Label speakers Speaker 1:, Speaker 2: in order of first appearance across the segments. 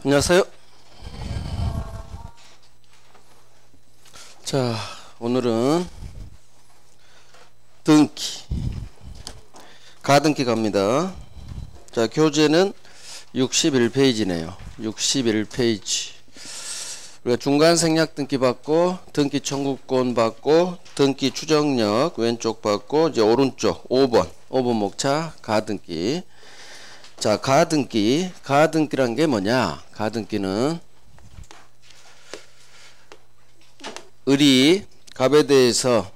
Speaker 1: 안녕하세요. 자, 오늘은 등기, 가등기 갑니다. 자, 교재는 61페이지네요. 61페이지. 우리가 중간 생략 등기 받고, 등기 청구권 받고, 등기 추정력 왼쪽 받고, 이제 오른쪽 5번 목차 가등기. 자, 가등기란 게 뭐냐? 가등기는 을이 갑에 대해서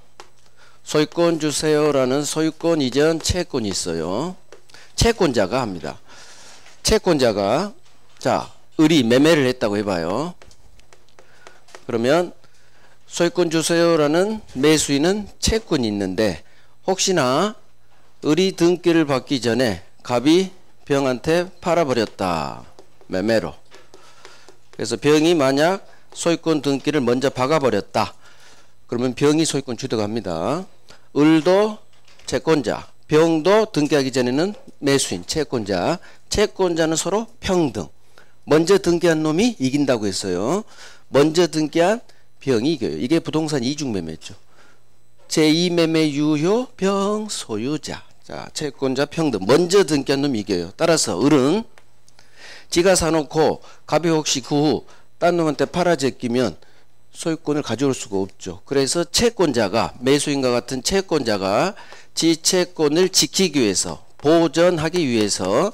Speaker 1: 소유권 주세요라는 소유권 이전 채권이 있어요. 채권자가 합니다. 채권자가, 자, 을이 매매를 했다고 해봐요. 그러면 소유권 주세요라는 매수인은 채권이 있는데, 혹시나 을이 등기를 받기 전에 갑이 병한테 팔아버렸다. 매매로. 그래서 병이 만약 소유권 등기를 먼저 박아버렸다. 그러면 병이 소유권 취득합니다. 을도 채권자, 병도 등기하기 전에는 매수인, 채권자. 채권자는 서로 평등. 먼저 등기한 놈이 이긴다고 했어요. 먼저 등기한 병이 이겨요. 이게 부동산 이중매매죠. 제2매매 유효 병 소유자. 자, 채권자 평등. 먼저 등기한 놈이 이겨요. 따라서 을은 지가 사놓고 갑이 혹시 그 후 딴 놈한테 팔아 제끼면 소유권을 가져올 수가 없죠. 그래서 채권자가, 매수인과 같은 채권자가 지 채권을 지키기 위해서, 보전하기 위해서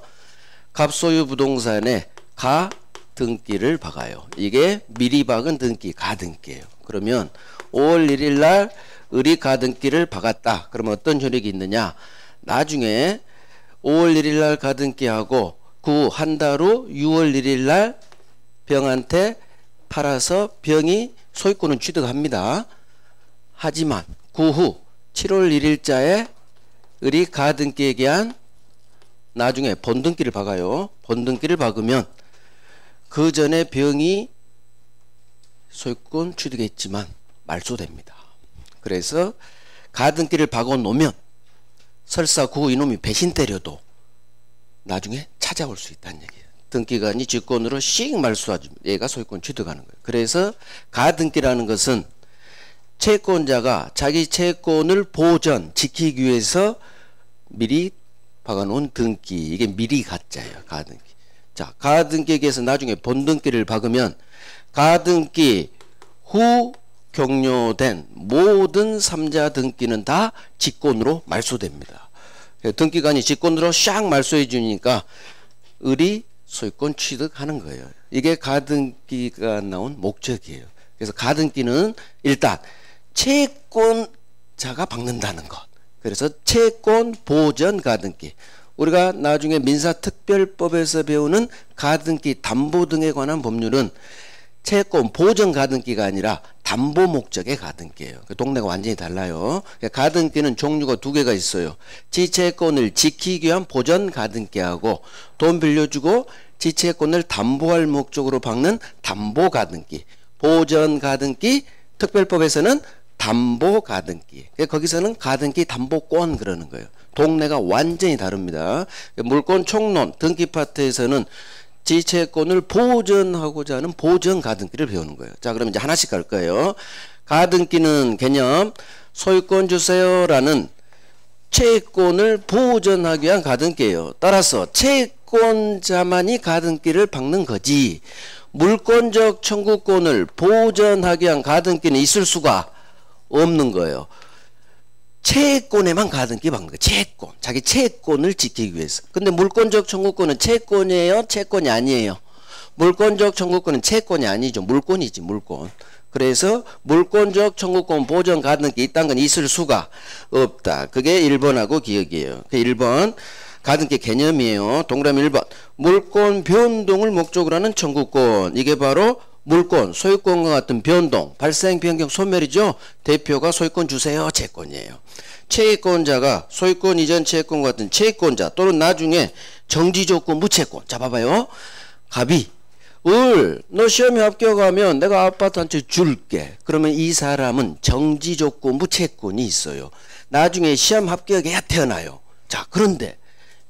Speaker 1: 갑소유 부동산에 가등기를 박아요. 이게 미리 박은 등기, 가등기예요. 그러면 5월 1일 날 을이 가등기를 박았다. 그러면 어떤 효력이 있느냐? 나중에 5월 1일 날 가등기하고 그 한 달 후 6월 1일 날 병한테 팔아서 병이 소유권은 취득합니다. 하지만 그 후 7월 1일자에 을이 가등기에 대한 나중에 본등기를 박아요. 본등기를 박으면 그 전에 병이 소유권 취득했지만 말소됩니다. 그래서 가등기를 박아 놓으면 설사 그 후 이놈이 배신 때려도 나중에 찾아올 수 있다는 얘기예요. 등기관이 직권으로 씩 말소하면 얘가 소유권 취득하는 거예요. 그래서 가등기라는 것은 채권자가 자기 채권을 보전, 지키기 위해서 미리 박아놓은 등기. 이게 미리 가짜예요. 가등기. 자, 가등기에 의해서 나중에 본등기를 박으면 가등기 후 종료된 모든 3자 등기는 다 직권으로 말소됩니다. 등기관이 직권으로 샥 말소해 주니까 을이 소유권 취득하는 거예요. 이게 가등기가 나온 목적이에요. 그래서 가등기는 일단 채권자가 박는다는 것. 그래서 채권 보전 가등기. 우리가 나중에 민사특별법에서 배우는 가등기 담보 등에 관한 법률은 채권 보전 가등기가 아니라 담보 목적의 가등기예요. 동네가 완전히 달라요. 가등기는 종류가 두 개가 있어요. 지채권을 지키기 위한 보전 가등기하고 돈 빌려주고 지채권을 담보할 목적으로 박는 담보 가등기. 보전 가등기, 특별법에서는 담보 가등기. 거기서는 가등기 담보권 그러는 거예요. 동네가 완전히 다릅니다. 물권 총론 등기 파트에서는 지채권을 보전하고자 하는 보전 가등기를 배우는 거예요. 자, 그럼 이제 하나씩 갈 거예요. 가등기는 개념, 소유권 주세요라는 채권을 보전하기 위한 가등기예요. 따라서 채권자만이 가등기를 박는 거지, 물권적 청구권을 보전하기 위한 가등기는 있을 수가 없는 거예요. 채권에만 가등기 박는 거예요. 채권. 자기 채권을 지키기 위해서. 근데 물권적 청구권은 채권이에요? 채권이 아니에요? 물권적 청구권은 채권이 아니죠. 물권이지, 물권. 그래서 물권적 청구권 보전 가등기 이딴 건 있을 수가 없다. 그게 1번하고 기억이에요. 그 1번 가등기 개념이에요. 동그라미 1번. 물권 변동을 목적으로 하는 청구권. 이게 바로 물권, 소유권과 같은 변동, 발생, 변경, 소멸이죠. 대표가 소유권 주세요 채권이에요. 채권자가 소유권 이전 채권과 같은 채권자 또는 나중에 정지조건 무채권. 자, 봐봐요. 갑이 너 시험에 합격하면 내가 아파트 한 채 줄게. 그러면 이 사람은 정지조건 무채권이 있어요. 나중에 시험 합격해야 태어나요. 자, 그런데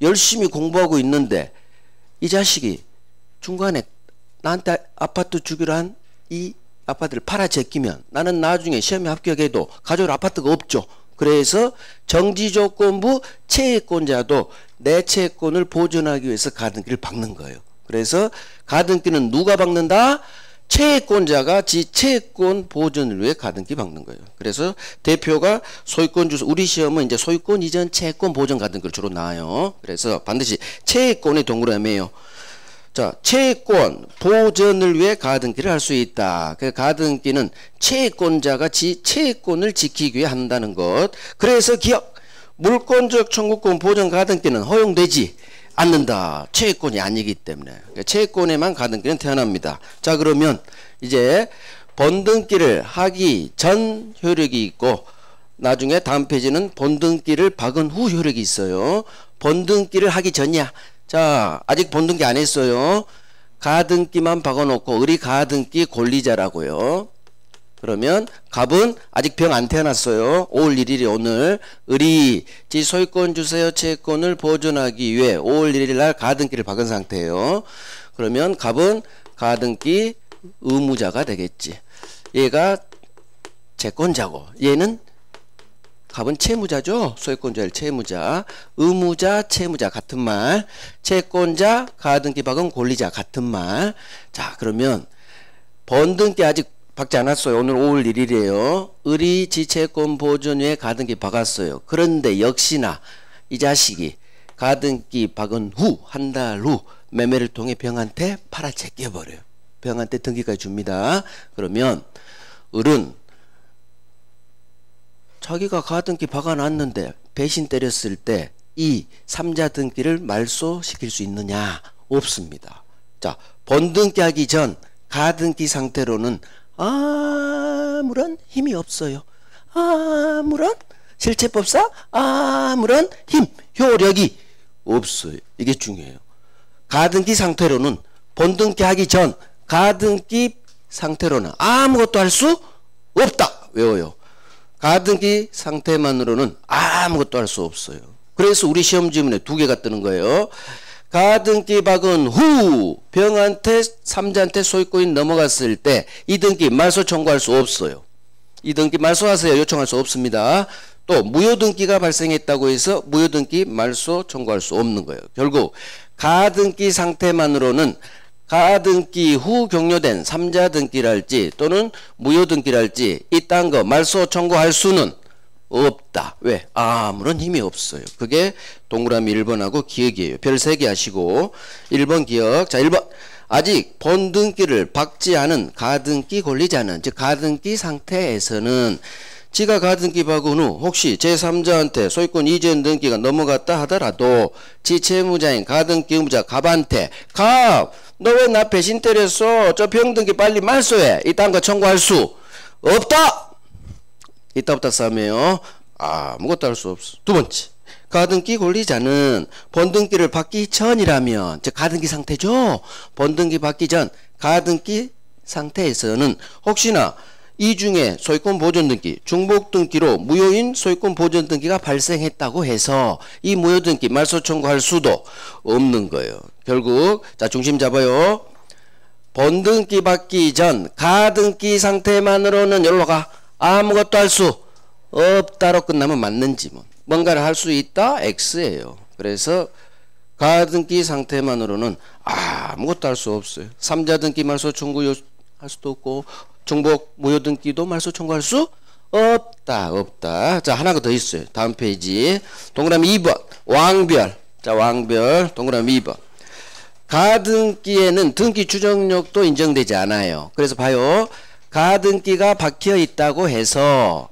Speaker 1: 열심히 공부하고 있는데 이 자식이 중간에 나한테 아파트 주기로 한 이 아파트를 팔아 제끼면 나는 나중에 시험에 합격해도 가져올 아파트가 없죠. 그래서 정지조건부 채권자도 내 채권을 보존하기 위해서 가등기를 박는 거예요. 그래서 가등기는 누가 박는다? 채권자가 지 채권 보존을 위해 가등기 박는 거예요. 그래서 대표가 소유권 주소, 우리 시험은 이제 소유권 이전 채권 보존 가등기를 주로 나와요. 그래서 반드시 채권이 동그라미예요. 자, 채권 보전을 위해 가등기를 할 수 있다. 그 가등기는 채권자가 지 채권을 지키기 위해 한다는 것. 그래서 기억, 물권적 청구권 보전 가등기는 허용되지 않는다. 채권이 아니기 때문에. 채권에만 가등기는 태어납니다. 자, 그러면 이제 번등기를 하기 전 효력이 있고 나중에 다음 페이지는 번등기를 박은 후 효력이 있어요. 번등기를 하기 전이야. 자, 아직 번등기 안 했어요. 가등기만 박아놓고 의리 가등기 권리자라고요. 그러면 갑은 아직 병 안 태어났어요. 5월 1일이 오늘. 의리 지 소유권 주세요 채권을 보존하기 위해 5월 1일 날 가등기를 박은 상태예요. 그러면 갑은 가등기 의무자가 되겠지. 얘가 채권자고 얘는 갑은 채무자죠. 소유권자일 채무자. 의무자 채무자 같은 말. 채권자 가등기 박은 권리자 같은 말. 자, 그러면 번등기 아직 박지 않았어요. 오늘 5월 1일이에요. 의리 지채권 보존에 가등기 박았어요. 그런데 역시나 이 자식이 가등기 박은 후 한 달 후 매매를 통해 병한테 팔아 제껴버려요. 병한테 등기까지 줍니다. 그러면 을은 자기가 가등기 박아놨는데 배신 때렸을 때 이 3자 등기를 말소시킬 수 있느냐? 없습니다. 자, 번등기 하기 전 가등기 상태로는 아무런 힘이 없어요. 아무런 실체법상 아무런 힘, 효력이 없어요. 이게 중요해요. 가등기 상태로는 번등기 하기 전 가등기 상태로는 아무것도 할 수 없다. 외워요. 가등기 상태만으로는 아무것도 할 수 없어요. 그래서 우리 시험 지문에 두 개가 뜨는 거예요. 가등기 박은 후 병한테 3자한테 소유권이 넘어갔을 때 이 등기 말소 청구할 수 없어요. 이 등기 말소하세요. 요청할 수 없습니다. 또 무효등기가 발생했다고 해서 무효등기 말소 청구할 수 없는 거예요. 결국 가등기 상태만으로는 가등기 후 격려된 3자 등기랄지 또는 무효등기랄지 이딴 거 말소 청구할 수는 없다. 왜? 아무런 힘이 없어요. 그게 동그라미 1번하고 기억이에요. 별 3개 하시고 1번 기억. 자, 1번 아직 번등기를 박지 않은 가등기 권리자는 즉 가등기 상태에서는 지가 가등기 박은 후 혹시 제3자한테 소유권 이전 등기가 넘어갔다 하더라도 지 채무자인 가등기 의무자 갑한테 갑 너 왜 나 배신 때렸어? 저 병등기 빨리 말소해. 이딴 거 청구할 수 없다. 있다 없다 싸움이에요. 아무것도 할 수 없어. 두 번째, 가등기 권리자는 번등기를 받기 전이라면 즉 가등기 상태죠. 번등기 받기 전 가등기 상태에서는 혹시나 이 중에 소유권 보존 등기, 중복 등기로 무효인 소유권 보존 등기가 발생했다고 해서 이 무효 등기 말소 청구할 수도 없는 거예요. 결국 자 중심 잡아요. 번등기 받기 전 가등기 상태만으로는 여기로 가. 아무것도 할 수 없다로 끝나면 맞는지 뭐. 뭔가를 할 수 있다? X예요. 그래서 가등기 상태만으로는 아무것도 할 수 없어요. 3자 등기 말소 청구할 수도 없고 중복 무효 등기도 말소 청구할 수 없다. 자, 하나가 더 있어요. 다음 페이지. 동그라미 2번. 왕별. 자, 왕별. 동그라미 2번. 가등기에는 등기 추정력도 인정되지 않아요. 그래서 봐요. 가등기가 박혀 있다고 해서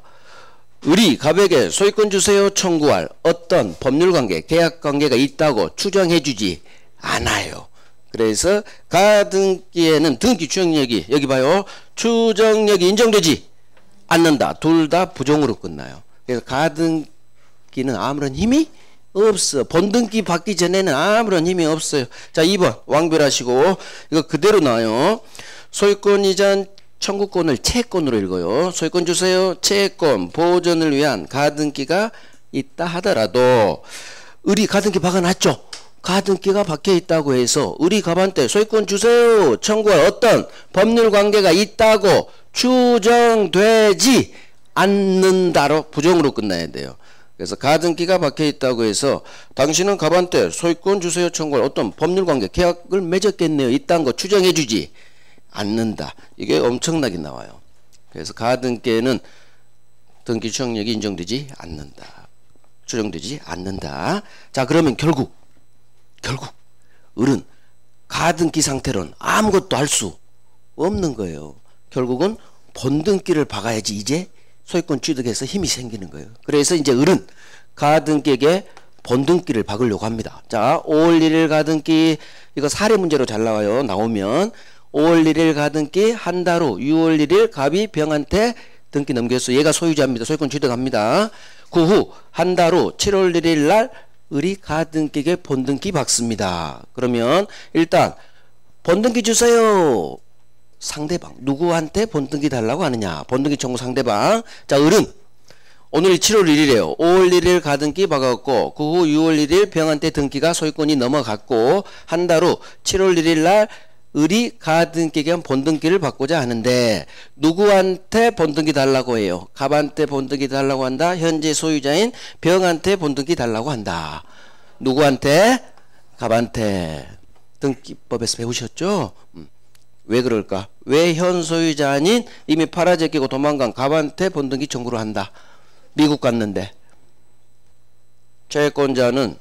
Speaker 1: 을이 갑에게 소유권 주세요 청구할 어떤 법률관계, 계약관계가 있다고 추정해주지 않아요. 그래서 가등기에는 등기 추정력이 여기 봐요. 추정력이 인정되지 않는다. 둘 다 부정으로 끝나요. 그래서 가등기는 아무런 힘이 없어. 번등기 받기 전에는 아무런 힘이 없어요. 자, 2번 왕별하시고 이거 그대로 나와요. 소유권 이전 청구권을 채권으로 읽어요. 소유권 주세요 채권 보존을 위한 가등기가 있다 하더라도 을이 가등기 박아놨죠. 가등기가 박혀 있다고 해서 을이 갑한테 소유권 주세요 청구할 어떤 법률 관계가 있다고 추정되지 않는다로 부정으로 끝나야 돼요. 그래서 가등기가 박혀 있다고 해서 당신은 갑한테 소유권 주세요 청구할 어떤 법률 관계 계약을 맺었겠네요. 이딴 거 추정해 주지 않는다. 이게 엄청나게 나와요. 그래서 가등기에는 등기 추정력이 인정되지 않는다. 추정되지 않는다. 자, 그러면 결국 을은 가등기 상태로는 아무것도 할 수 없는 거예요. 결국은 본등기를 박아야지 이제 소유권 취득해서 힘이 생기는 거예요. 그래서 이제 을은 가등기에게 본등기를 박으려고 합니다. 자, 5월 1일 가등기 이거 사례 문제로 잘 나와요. 나오면 5월 1일 가등기 한 달 후 6월 1일 갑이 병한테 등기 넘겼어. 얘가 소유자입니다. 소유권 취득합니다. 그 후 한 달 후 7월 1일 날 을이 가등기에게 본등기 박습니다. 그러면 일단 본등기 주세요. 상대방 누구한테 본등기 달라고 하느냐. 본등기 청구 상대방. 자, 을은 오늘이 7월 1일이에요. 5월 1일 가등기 박았고 그 후 6월 1일 병한테 등기가 소유권이 넘어갔고 한 달 후 7월 1일 날 을이 가등기에게 본등기를 받고자 하는데 누구한테 본등기 달라고 해요? 갑한테 본등기 달라고 한다. 현재 소유자인 병한테 본등기 달라고 한다. 누구한테? 갑한테. 등기법에서 배우셨죠? 왜 그럴까? 왜 현 소유자 아닌 이미 팔아제끼고 도망간 갑한테 본등기 청구를 한다. 미국 갔는데 채권자는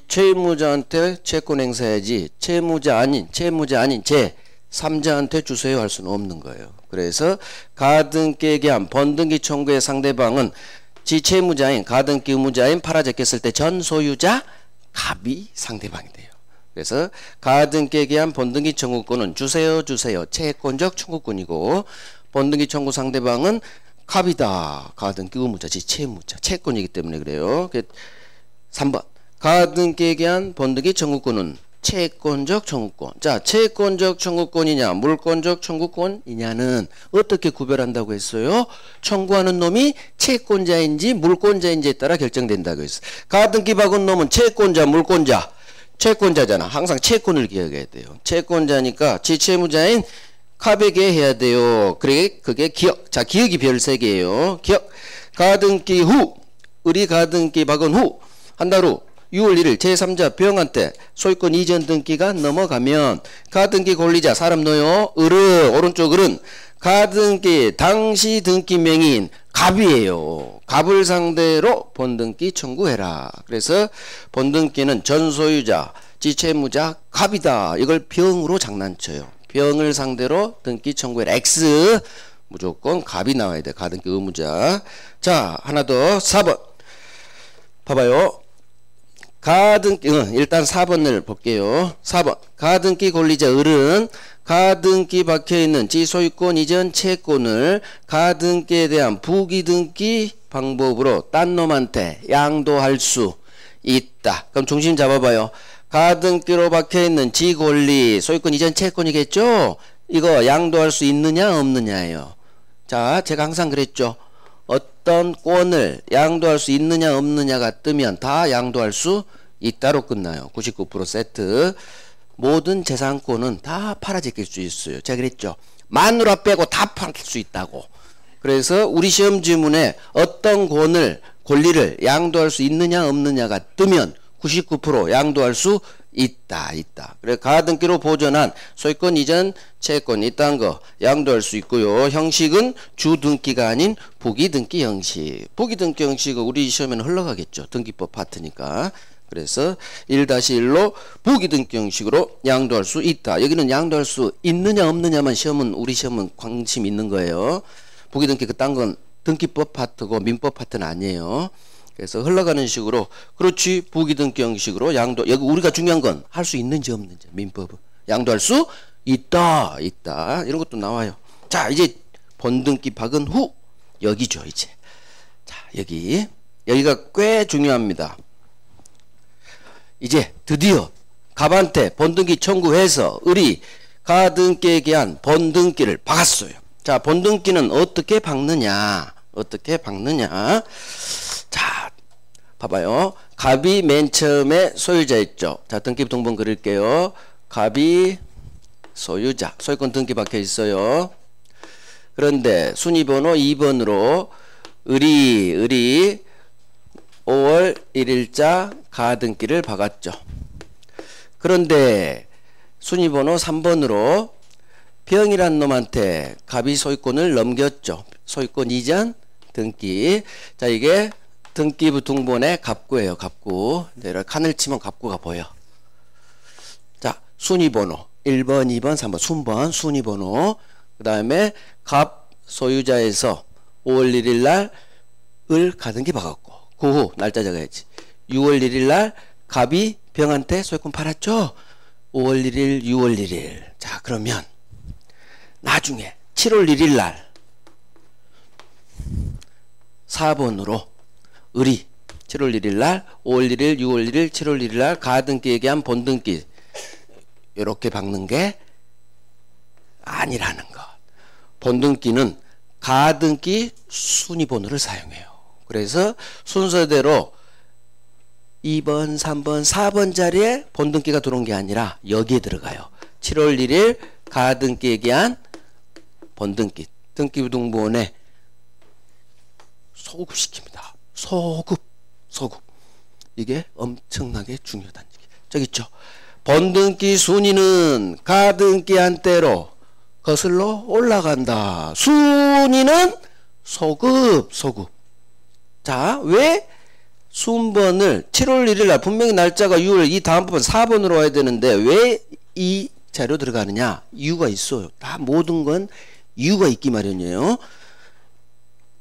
Speaker 1: 채무자한테 채권 행사해야지 채무자 아닌 제 3자한테 주세요 할 수는 없는 거예요. 그래서 가등기에게 한 본등기 청구의 상대방은 지 채무자인 가등기 의무자인 팔아제꼈을 때 전 소유자 갑이 상대방이 돼요. 그래서 가등기에게 한 본등기 청구권은 주세요 채권적 청구권이고 본등기 청구 상대방은 갑이다. 가등기 의무자 지 채무자 채권이기 때문에 그래요. 3번 가등기에게 한 본등기 청구권은 채권적 청구권. 자, 채권적 청구권이냐 물권적 청구권이냐는 어떻게 구별한다고 했어요? 청구하는 놈이 채권자인지 물권자인지에 따라 결정된다고 했어요. 가등기 박은 놈은 채권자 물권자. 채권자잖아. 항상 채권을 기억해야 돼요. 채권자니까 지채무자인 갑에게 해야 돼요. 그게 기억. 자, 기억이 별 3개예요. 기억. 가등기 후 을이 가등기 박은 후 한 달 후 6월 1일 제3자 병한테 소유권 이전 등기가 넘어가면 가등기 권리자 사람 넣어요. 을은 오른쪽 을은 가등기 당시 등기 명의인 갑이에요. 갑을 상대로 본등기 청구해라. 그래서 본등기는 전 소유자 지채무자 갑이다. 이걸 병으로 장난쳐요. 병을 상대로 등기 청구해라. X 무조건 갑이 나와야 돼. 가등기 의무자. 자, 하나 더 4번 봐봐요. 가등기 일단 4번을 볼게요. 4번 가등기 권리자 을은 가등기 박혀있는 지소유권 이전 채권을 가등기에 대한 부기등기 방법으로 딴 놈한테 양도할 수 있다. 그럼 중심 잡아봐요. 가등기로 박혀있는 지권리 소유권 이전 채권이겠죠. 이거 양도할 수 있느냐 없느냐예요. 자, 제가 항상 그랬죠. 어떤 권을 양도할 수 있느냐 없느냐가 뜨면 다 양도할 수 있다로 끝나요. 99% 세트. 모든 재산권은 다 팔아제낄 수 있어요. 제가 그랬죠. 마누라 빼고 다 팔 수 있다고. 그래서 우리 시험 지문에 어떤 권리를 양도할 수 있느냐 없느냐가 뜨면 99% 양도할 수 있다. 그래 가등기로 보존한 소유권 이전 채권 이딴 거 양도할 수 있고요. 형식은 주등기가 아닌 부기등기 형식. 부기등기 형식은 우리 시험에는 흘러가겠죠. 등기법 파트니까. 그래서 1-1로 부기등기 형식으로 양도할 수 있다. 여기는 양도할 수 있느냐 없느냐만 우리 시험은 관심 있는 거예요. 부기등기 그딴 건 등기법 파트고 민법 파트는 아니에요. 그래서 흘러가는 식으로 그렇지 부기등기 형식으로 양도. 여기 우리가 중요한 건 할 수 있는지 없는지 민법은 양도할 수 있다 이런 것도 나와요. 자, 이제 본등기 박은 후 여기죠. 이제 자, 여기가 꽤 중요합니다. 이제 드디어 갑한테 본등기 청구해서 을이 가등기에게 한 본등기를 박았어요. 자, 본등기는 어떻게 박느냐. 자, 봐봐요. 갑이 맨 처음에 소유자였죠. 자, 등기부등본 그릴게요. 갑이 소유자, 소유권 등기 박혀 있어요. 그런데 순위번호 2번으로 을이 5월 1일자 가등기를 박았죠. 그런데 순위번호 3번으로 병이란 놈한테 갑이 소유권을 넘겼죠. 소유권 이전 등기. 자, 이게 등기부 등본의 갑구예요. 갑구. 내가 칸을 치면 갑구가 보여. 자, 순위번호 1번, 2번, 3번 순번 순위번호. 그 다음에 갑 소유자에서 5월 1일 날 을 가등기 박았고 그 후 날짜 적어야지. 6월 1일 날 갑이 병한테 소유권 팔았죠. 5월 1일, 6월 1일. 자, 그러면 나중에 7월 1일 날 4번으로 을이 7월 1일 날 5월 1일, 6월 1일, 7월 1일 날 가등기에 대한 본등기 이렇게 박는 게 아니라는 것. 본등기는 가등기 순위번호를 사용해요. 그래서 순서대로 2번, 3번, 4번 자리에 본등기가 들어온 게 아니라 여기에 들어가요. 7월 1일 가등기에 대한 본등기, 등기부등본에 소급시킵니다. 소급. 이게 엄청나게 중요하다는 얘기. 저기 있죠. 본등기 순위는 가등기 한때로 거슬러 올라간다. 순위는 소급. 자, 왜 순번을 7월 1일 날 분명히 날짜가 6월 이 다음 번 4번으로 와야 되는데 왜 이 자료 들어가느냐? 이유가 있어요. 다 모든 건 이유가 있기 마련이에요.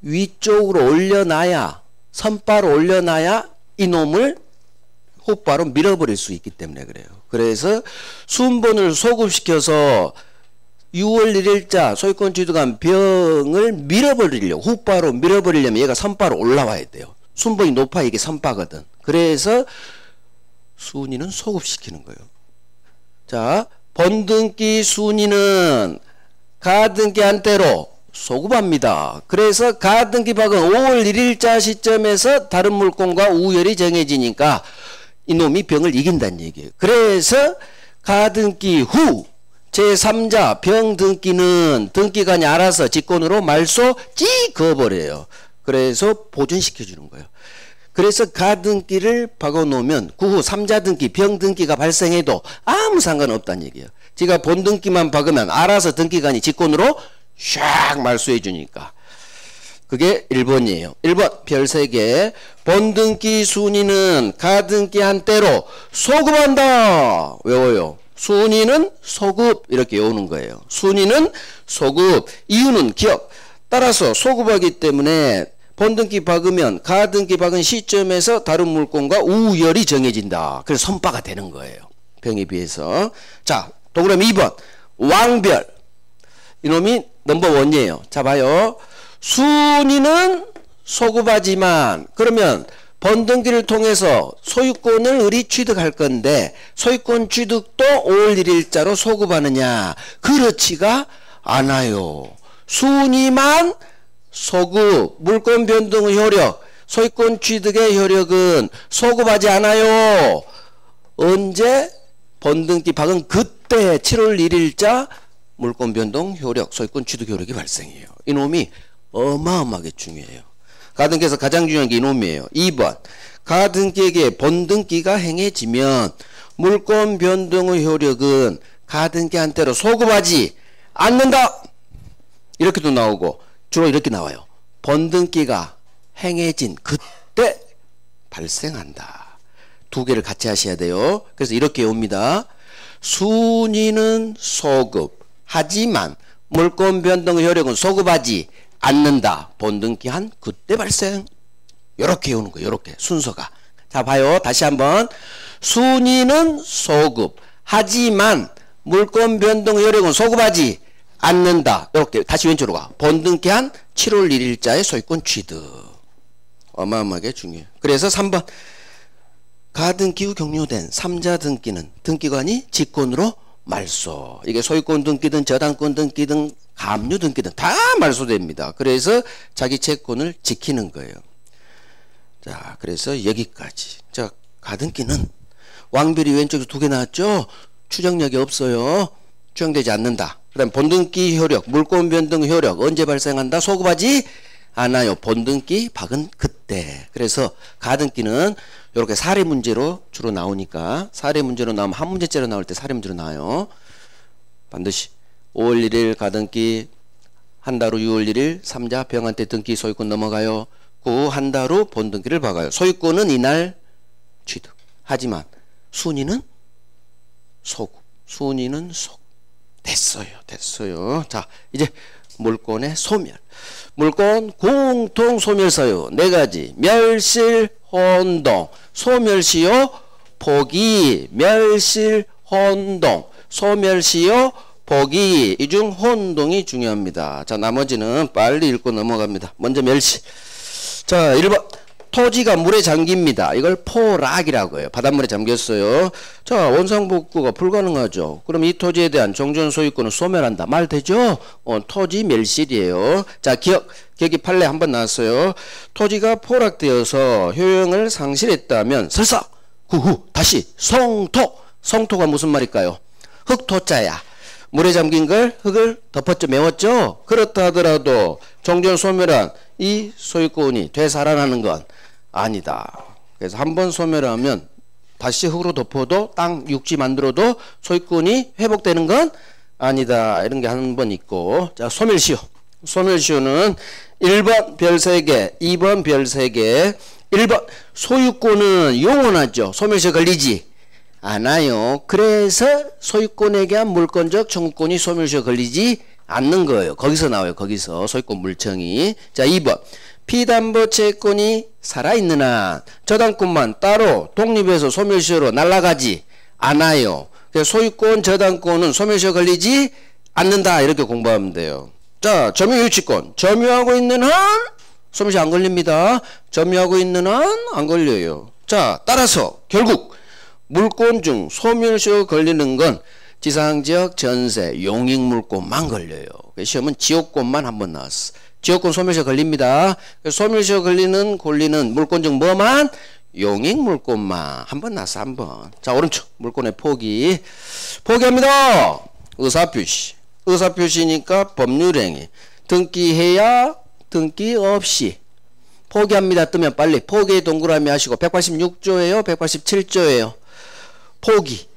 Speaker 1: 위쪽으로 올려놔야 선바로 올려놔야 이놈을 호바로 밀어버릴 수 있기 때문에 그래요. 그래서 순번을 소급시켜서 6월 1일자 소유권 취득한 병을 밀어버리려고 호바로 밀어버리려면 얘가 선바로 올라와야 돼요. 순번이 높아 이게 선바거든. 그래서 순위는 소급시키는 거예요. 자, 본등기 순위는 가등기 한때로 소급합니다. 그래서 가등기 박은 5월 1일자 시점에서 다른 물건과 우열이 정해지니까 이놈이 병을 이긴다는 얘기예요. 그래서 가등기 후 제3자 병 등기는 등기관이 알아서 직권으로 말소 찌 그어버려요. 그래서 보존시켜주는 거예요. 그래서 가등기를 박아놓으면 그 후 3자 등기, 병 등기가 발생해도 아무 상관없다는 얘기예요. 제가 본등기만 박으면 알아서 등기관이 직권으로 샥 말소해 주니까. 그게 1번이에요. 1번 별 3개. 본등기 순위는 가등기 한때로 소급한다. 외워요. 순위는 소급 이렇게 외우는 거예요. 순위는 소급. 이유는 기억. 따라서 소급하기 때문에 본등기 박으면 가등기 박은 시점에서 다른 물건과 우열이 정해진다. 그래서 선바가 되는 거예요. 병에 비해서. 자, 동그라미 2번 왕별. 이놈이 넘버원이에요. 자, 봐요. 순위는 소급하지만 그러면 본등기를 통해서 소유권을 을이 취득할 건데 소유권 취득도 5월 1일자로 소급하느냐? 그렇지가 않아요. 순위만 소급, 물권 변동의 효력, 소유권 취득의 효력은 소급하지 않아요. 언제? 본등기 박은 그때 7월 1일자 물권 변동 효력, 소유권 취득 효력이 발생해요. 이놈이 어마어마하게 중요해요. 가등기에서 가장 중요한 게 이놈이에요. 2번 가등기에게 본등기가 행해지면 물권 변동의 효력은 가등기 한때로 소급하지 않는다. 이렇게도 나오고 주로 이렇게 나와요. 본등기가 행해진 그때 발생한다. 두 개를 같이 하셔야 돼요. 그래서 이렇게 옵니다. 순위는 소급 하지만 물권 변동 효력은 소급하지 않는다. 본등기 한 그때 발생. 요렇게 오는 거예요. 요렇게 순서가. 자, 봐요. 다시 한번. 순위는 소급 하지만 물권 변동 효력은 소급하지 않는다. 이렇게 다시 왼쪽으로 가. 본등기 한 7월 1일자의 소유권 취득. 어마어마하게 중요해요. 그래서 3번 가등기 후 격려된 3자 등기는 등기관이 직권으로 말소. 이게 소유권 등기든 저당권 등기든 감유 등기든 다 말소됩니다. 그래서 자기 채권을 지키는 거예요. 자, 그래서 여기까지. 자, 가등기는 왕별이 왼쪽에 2개 나왔죠? 추정력이 없어요. 추정되지 않는다. 그 다음 본등기 효력, 물권 변동 효력 언제 발생한다? 소급하지 않아요. 본등기 박은 그때. 그래서 가등기는 이렇게 사례 문제로 주로 나오니까 사례 문제로 나오면 한 문제째로 나올 때 사례 문제로 나와요. 반드시 5월 1일 가등기, 한 달 후 6월 1일 3자 병한테 등기 소유권 넘어가요. 그 한 달 후 본등기를 박아요. 소유권은 이날 취득. 하지만 순위는 소급. 순위는 소급. 됐어요. 자, 이제 물권의 소멸. 물권 공통 소멸사유 4가지. 멸실, 혼동, 소멸시효, 포기. 멸실, 혼동, 소멸시효, 포기. 이 중 혼동이 중요합니다. 자, 나머지는 빨리 읽고 넘어갑니다. 먼저 멸실. 자, 1번. 토지가 물에 잠깁니다. 이걸 포락이라고 해요. 바닷물에 잠겼어요. 자, 원상복구가 불가능하죠. 그럼 이 토지에 대한 종전 소유권을 소멸한다. 말 되죠? 토지 멸실이에요. 자, 기억이 판례 한번 나왔어요. 토지가 포락되어서 효용을 상실했다면 설사 그 후 다시 성토. 성토가 무슨 말일까요? 흙토자야. 물에 잠긴 걸 흙을 덮었죠. 메웠죠. 그렇다 하더라도 종전 소멸한 이 소유권이 되살아나는 건 아니다. 그래서 한번 소멸하면 다시 흙으로 덮어도 땅 육지 만들어도 소유권이 회복되는 건 아니다. 이런 게 한 번 있고. 자, 소멸시효. 소멸시효는 1번 별 3개, 2번 별 3개. 1번 소유권은 영원하죠. 소멸시효 걸리지 않아요. 그래서 소유권에 대한 물권적 청구권이 소멸시효 걸리지 않는 거예요. 거기서 나와요. 거기서 소유권 물청이. 자, 2번 피담보 채권이 살아있는 한 저당권만 따로 독립해서 소멸시효로 날아가지 않아요. 그래서 소유권 저당권은 소멸시효 걸리지 않는다. 이렇게 공부하면 돼요. 자, 점유유치권 점유하고 있는 한 소멸시효 안 걸립니다. 점유하고 있는 한 안 걸려요. 자, 따라서 결국 물권 중 소멸시효 걸리는 건 지상지역 전세 용익물권만 걸려요. 시험은 지역권만 한번 나왔어. 지역권 소멸시효 걸립니다. 소멸시효 걸리는 물권 중 뭐만? 용익물권만. 한번 나왔어. 한번. 자, 오른쪽 물권의 포기. 포기합니다. 의사표시. 의사표시니까 법률행위. 등기해야 등기 없이. 포기합니다. 뜨면 빨리 포기 동그라미 하시고 186조예요. 187조예요. 포기.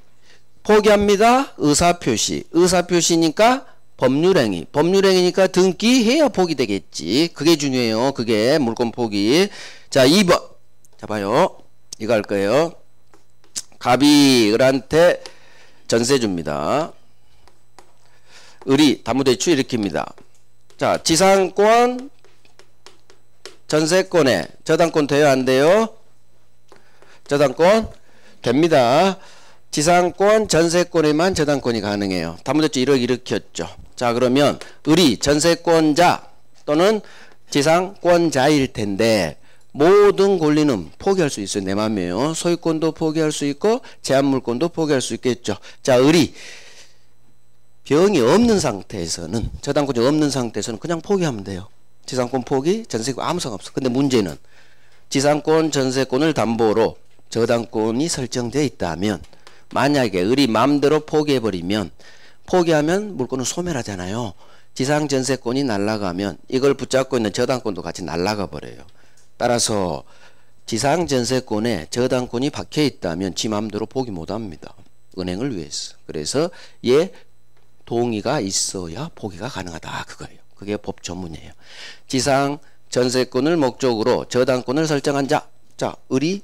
Speaker 1: 포기합니다. 의사표시. 의사표시니까 법률행위. 법률행위니까 등기해야 포기 되겠지. 그게 중요해요. 그게 물권 포기. 자, 2번. 자, 봐요. 이거 할 거예요. 갑이 을한테 전세 줍니다. 을이 담보대출 일으킵니다. 자, 지상권 전세권에 저당권 돼요? 안 돼요? 저당권 됩니다. 지상권 전세권에만 저당권이 가능해요. 담보대출 1억 일으켰죠. 자, 그러면 을이 전세권자 또는 지상권자일 텐데 모든 권리는 포기할 수 있어요. 내 맘이에요. 소유권도 포기할 수 있고 제한물권도 포기할 수 있겠죠. 자, 을이 병이 없는 상태에서는 저당권이 없는 상태에서는 그냥 포기하면 돼요. 지상권 포기, 전세권 아무 상관없어. 근데 문제는 지상권, 전세권을 담보로 저당권이 설정되어 있다면 만약에 을이 마음대로 포기해버리면 포기하면 물권은 소멸하잖아요. 지상 전세권이 날아가면 이걸 붙잡고 있는 저당권도 같이 날아가 버려요. 따라서 지상 전세권에 저당권이 박혀 있다면 지 마음대로 포기 못합니다. 은행을 위해서. 그래서 얘 동의가 있어야 포기가 가능하다. 그거예요. 그게 법 조문이에요. 지상 전세권을 목적으로 저당권을 설정한 자. 자, 을이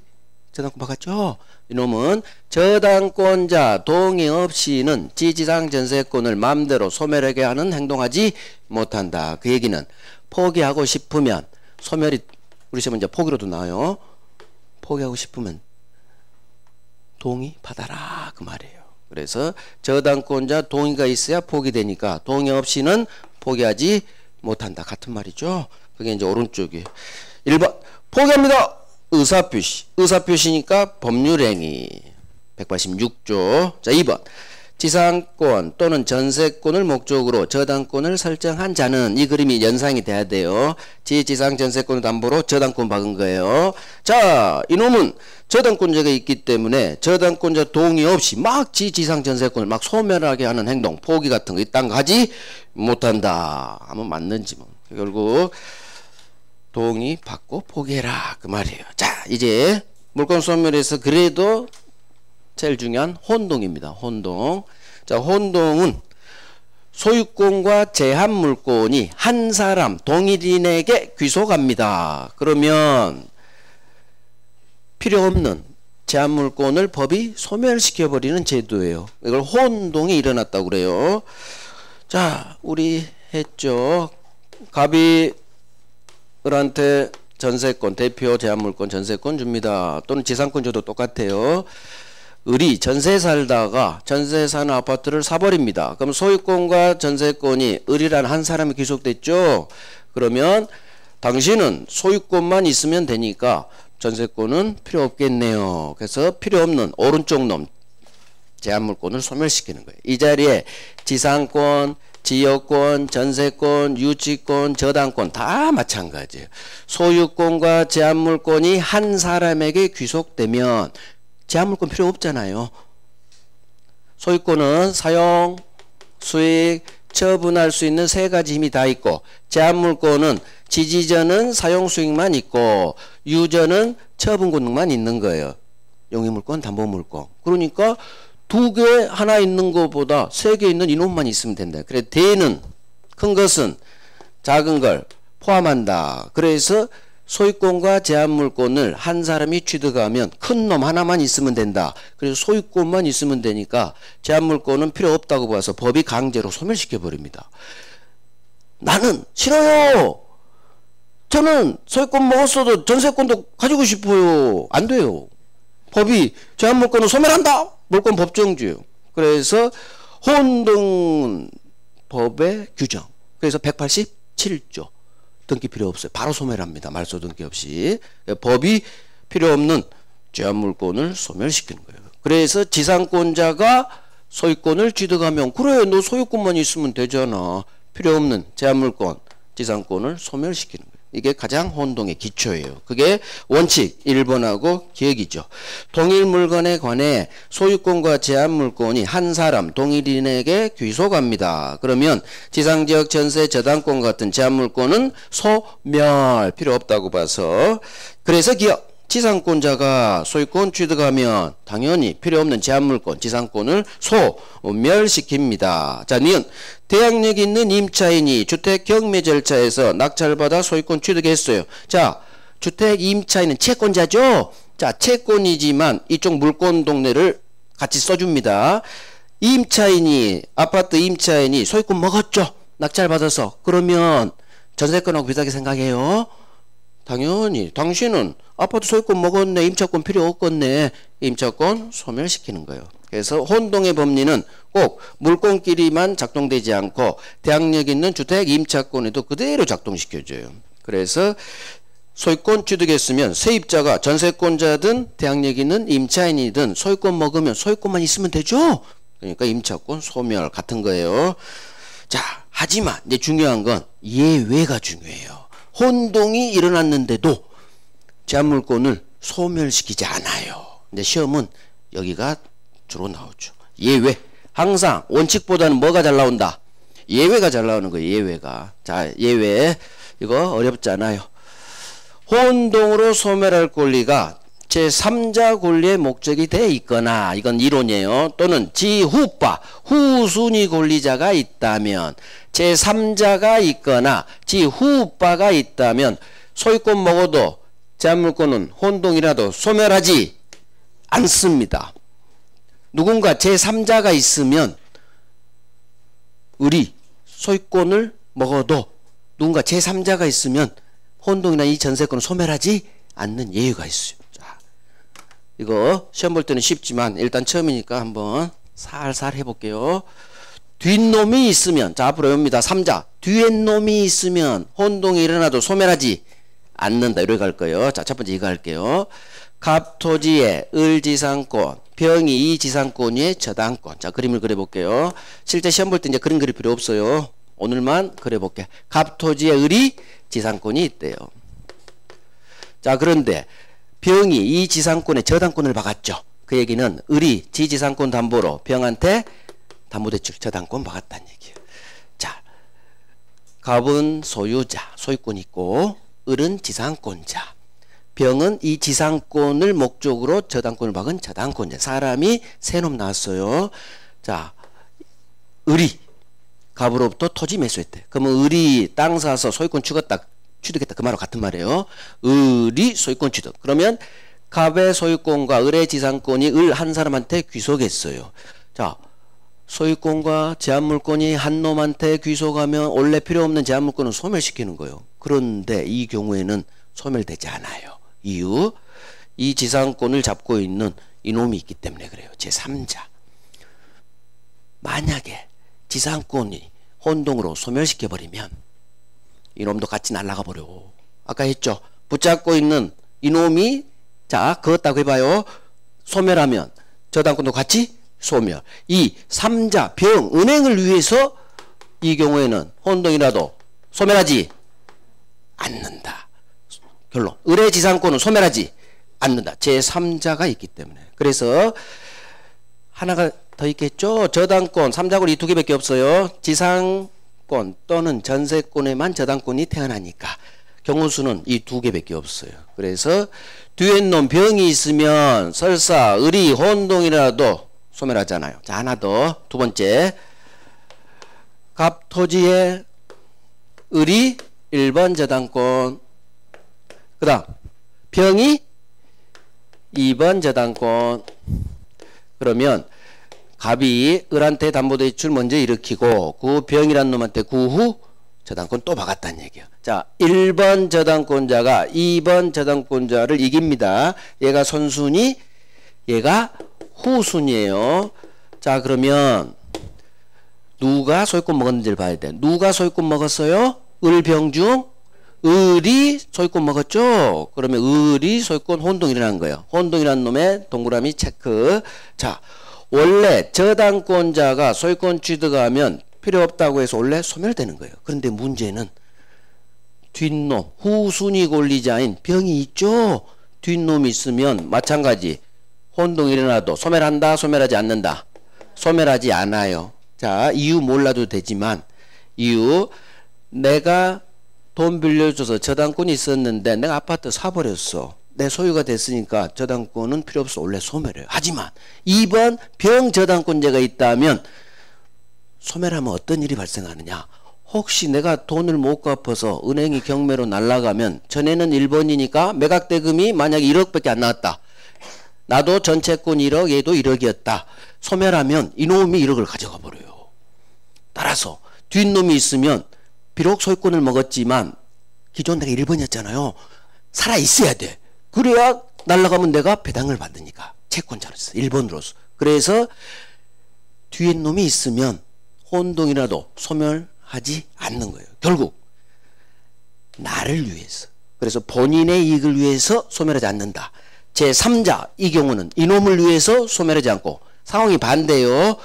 Speaker 1: 저당권 박았죠? 이놈은 저당권자 동의 없이는 지지상 전세권을 마음대로 소멸하게 하는 행동하지 못한다. 그 얘기는 포기하고 싶으면 소멸이 우리 시험 이제 포기로도 나와요. 포기하고 싶으면 동의 받아라. 그 말이에요. 그래서 저당권자 동의가 있어야 포기되니까 동의 없이는 포기하지 못한다. 같은 말이죠. 그게 이제 오른쪽이에요. 1번 포기합니다. 의사표시. 의사표시니까 법률행위. 186조. 자, 2번 지상권 또는 전세권을 목적으로 저당권을 설정한 자는, 이 그림이 연상이 돼야 돼요. 지상 전세권을 담보로 저당권 박은 거예요. 자, 이놈은 저당권자가 있기 때문에 저당권자 동의 없이 막 지상 전세권을 막 소멸하게 하는 행동, 포기 같은 거 이딴 거 하지 못한다 하면 맞는지 뭐. 결국 동의 받고 포기해라 그 말이에요. 자, 이제 물권 소멸에서 그래도 제일 중요한 혼동입니다. 혼동. 자, 혼동은 소유권과 제한 물권이 한 사람 동일인에게 귀속합니다. 그러면 필요 없는 제한 물권을 법이 소멸시켜버리는 제도예요. 이걸 혼동이 일어났다고 그래요. 자, 우리 했죠. 갑이들한테 전세권, 대표 제한 물권 전세권 줍니다. 또는 지상권 줘도 똑같아요. 을이 전세 살다가 전세 사는 아파트를 사버립니다. 그럼 소유권과 전세권이 을이라는 한 사람이 귀속됐죠. 그러면 당신은 소유권만 있으면 되니까 전세권은 필요 없겠네요. 그래서 필요 없는 오른쪽 놈 제한물권을 소멸시키는 거예요. 이 자리에 지상권, 지역권, 전세권, 유치권, 저당권 다 마찬가지예요. 소유권과 제한물권이 한 사람에게 귀속되면 제한물권 필요 없잖아요. 소유권은 사용, 수익, 처분할 수 있는 세 가지 힘이 다 있고, 제한물권은 지지전은 사용 수익만 있고, 유전은 처분 권능만 있는 거예요. 용의물권, 담보물권. 그러니까 두 개 하나 있는 것보다 세 개 있는 이놈만 있으면 된다. 그래, 대는 큰 것은 작은 걸 포함한다. 그래서 소유권과 제한물권을 한 사람이 취득하면 큰 놈 하나만 있으면 된다. 그래서 소유권만 있으면 되니까 제한물권은 필요 없다고 봐서 법이 강제로 소멸시켜버립니다. 나는 싫어요. 저는 소유권 먹었어도 전세권도 가지고 싶어요. 안 돼요. 법이 제한물권을 소멸한다. 물권 법정주예요. 그래서 혼동은 법의 규정. 그래서 187조. 등기 필요 없어요. 바로 소멸합니다. 말소 등기 없이. 법이 필요 없는 제한물권을 소멸시키는 거예요. 그래서 지상권자가 소유권을 취득하면 그래 너 소유권만 있으면 되잖아. 필요 없는 제한물권, 지상권을 소멸시키는 거예요. 이게 가장 혼동의 기초예요. 그게 원칙 1번하고 기억이죠. 동일 물건에 관해 소유권과 제한물권이 한 사람 동일인에게 귀속합니다. 그러면 지상지역 전세 저당권 같은 제한물권은 소멸 필요 없다고 봐서, 그래서 기억 지상권자가 소유권 취득하면 당연히 필요 없는 제한물권, 지상권을 소멸시킵니다. 자, 니은 대항력 있는 임차인이 주택 경매 절차에서 낙찰받아 소유권 취득했어요. 자, 주택 임차인은 채권자죠. 자, 채권이지만 이쪽 물권 동네를 같이 써줍니다. 임차인이, 아파트 임차인이 소유권 먹었죠. 낙찰받아서. 그러면 전세권하고 비슷하게 생각해요. 당연히 당신은 아파트 소유권 먹었네. 임차권 필요 없겠네. 임차권 소멸시키는 거예요. 그래서 혼동의 법리는 꼭 물권끼리만 작동되지 않고 대항력 있는 주택 임차권에도 그대로 작동시켜줘요. 그래서 소유권 취득했으면 세입자가 전세권자든 대항력 있는 임차인이든 소유권 먹으면 소유권만 있으면 되죠. 그러니까 임차권 소멸 같은 거예요. 자, 하지만 이제 중요한 건 예외가 중요해요. 혼동이 일어났는데도 제한물권을 소멸시키지 않아요. 근데 시험은 여기가 주로 나오죠. 예외. 항상 원칙보다는 뭐가 잘 나온다? 예외가 잘 나오는 거예요. 예외가. 자, 예외. 이거 어렵잖아요. 혼동으로 소멸할 권리가 제3자 권리의 목적이 돼 있거나, 이건 이론이에요. 또는 지후파, 후순위 권리자가 있다면, 제3자가 있거나 지후파가 있다면 소유권 먹어도 제한물권은 혼동이라도 소멸하지 않습니다. 누군가 제3자가 있으면 을이 소유권을 먹어도 누군가 제3자가 있으면 혼동이나 이 전세권을 소멸하지 않는 예외가 있어요. 자, 이거 시험 볼 때는 쉽지만 일단 처음이니까 한번 살살 해볼게요. 뒷놈이 있으면, 자, 앞으로 옵니다. 3자. 뒤에 놈이 있으면 혼동이 일어나도 소멸하지 않는다. 이렇게 갈 거예요. 자, 첫 번째 이거 할게요. 갑토지의 을지상권, 병이 이 지상권 위에 저당권. 자, 그림을 그려볼게요. 실제 시험 볼 때 이제 그림 그릴 필요 없어요. 오늘만 그려볼게. 갑토지의 을이 지상권이 있대요. 자, 그런데 병이 이 지상권에 저당권을 박았죠. 그 얘기는 을이 지지상권 담보로 병한테 담보대출 저당권 박았다는 얘기예요. 자, 갑은 소유자, 소유권이 있고 을은 지상권자. 병은 이 지상권을 목적으로 저당권을 박은 저당권자. 사람이 세 놈 나왔어요. 자, 을이 갑으로부터 토지 매수했대. 그러면 을이 땅 사서 소유권 취득했다. 그 말과 같은 말이에요. 을이 소유권 취득. 그러면 갑의 소유권과 을의 지상권이 을 한 사람한테 귀속했어요. 자, 소유권과 제한물권이 한 놈한테 귀속하면 원래 필요 없는 제한물권은 소멸시키는 거예요. 그런데 이 경우에는 소멸되지 않아요. 이유, 이 지상권을 잡고 있는 이놈이 있기 때문에 그래요. 제3자. 만약에 지상권이 혼동으로 소멸시켜버리면 이놈도 같이 날아가 버려. 아까 했죠. 붙잡고 있는 이놈이 자 그었다고 해봐요. 소멸하면 저당권도 같이 소멸. 이 3자 병 은행을 위해서 이 경우에는 혼동이라도 소멸하지 않는다. 결론. 을의 지상권은 소멸하지 않는다. 제3자가 있기 때문에. 그래서 하나가 더 있겠죠. 저당권 3자권 이 두 개밖에 없어요. 지상권 또는 전세권에만 저당권이 태어나니까 경우수는 이 두 개밖에 없어요. 그래서 뒤에 놈 병이 있으면 설사 을이 혼동이라도 소멸하잖아요. 자, 하나 더. 두 번째. 갑토지의 을이 1번 저당권. 그 다음 병이 2번 저당권. 그러면 갑이 을한테 담보대출 먼저 일으키고 그 병이란 놈한테 그 후 저당권 또 박았다는 얘기예요. 자, 1번 저당권자가 2번 저당권자를 이깁니다. 얘가 선순위, 얘가 후순위예요. 자, 그러면 누가 소유권 먹었는지를 봐야 돼. 누가 소유권 먹었어요? 을병중 을이 소유권 먹었죠. 그러면 을이 소유권 혼동이 일어난 거예요. 혼동이라는 놈의 동그라미 체크. 자, 원래 저당권자가 소유권 취득하면 필요 없다고 해서 원래 소멸되는 거예요. 그런데 문제는 뒷놈, 후순위 권리자인 병이 있죠. 뒷놈이 있으면 마찬가지 혼동이 일어나도 소멸한다, 소멸하지 않는다. 소멸하지 않아요. 자, 이유 몰라도 되지만 이유, 내가 돈 빌려줘서 저당권이 있었는데 내가 아파트 사버렸어. 내 소유가 됐으니까 저당권은 필요 없어. 원래 소멸해요. 하지만 2번 병 저당권자가 있다면 소멸하면 어떤 일이 발생하느냐. 혹시 내가 돈을 못 갚아서 은행이 경매로 날아가면 전에는 1번이니까 매각대금이 만약에 1억밖에 안 나왔다. 나도 전채권 1억, 얘도 1억이었다. 소멸하면 이놈이 1억을 가져가 버려요. 따라서 뒷놈이 있으면 비록 소유권을 먹었지만 기존 내가 1번이었잖아요. 살아있어야 돼. 그래야 날아가면 내가 배당을 받으니까 채권자로서 1번으로서. 그래서 뒤에 놈이 있으면 혼동이라도 소멸하지 않는 거예요. 결국 나를 위해서. 그래서 본인의 이익을 위해서 소멸하지 않는다. 제3자 이 경우는 이놈을 위해서 소멸하지 않고 상황이 반대요.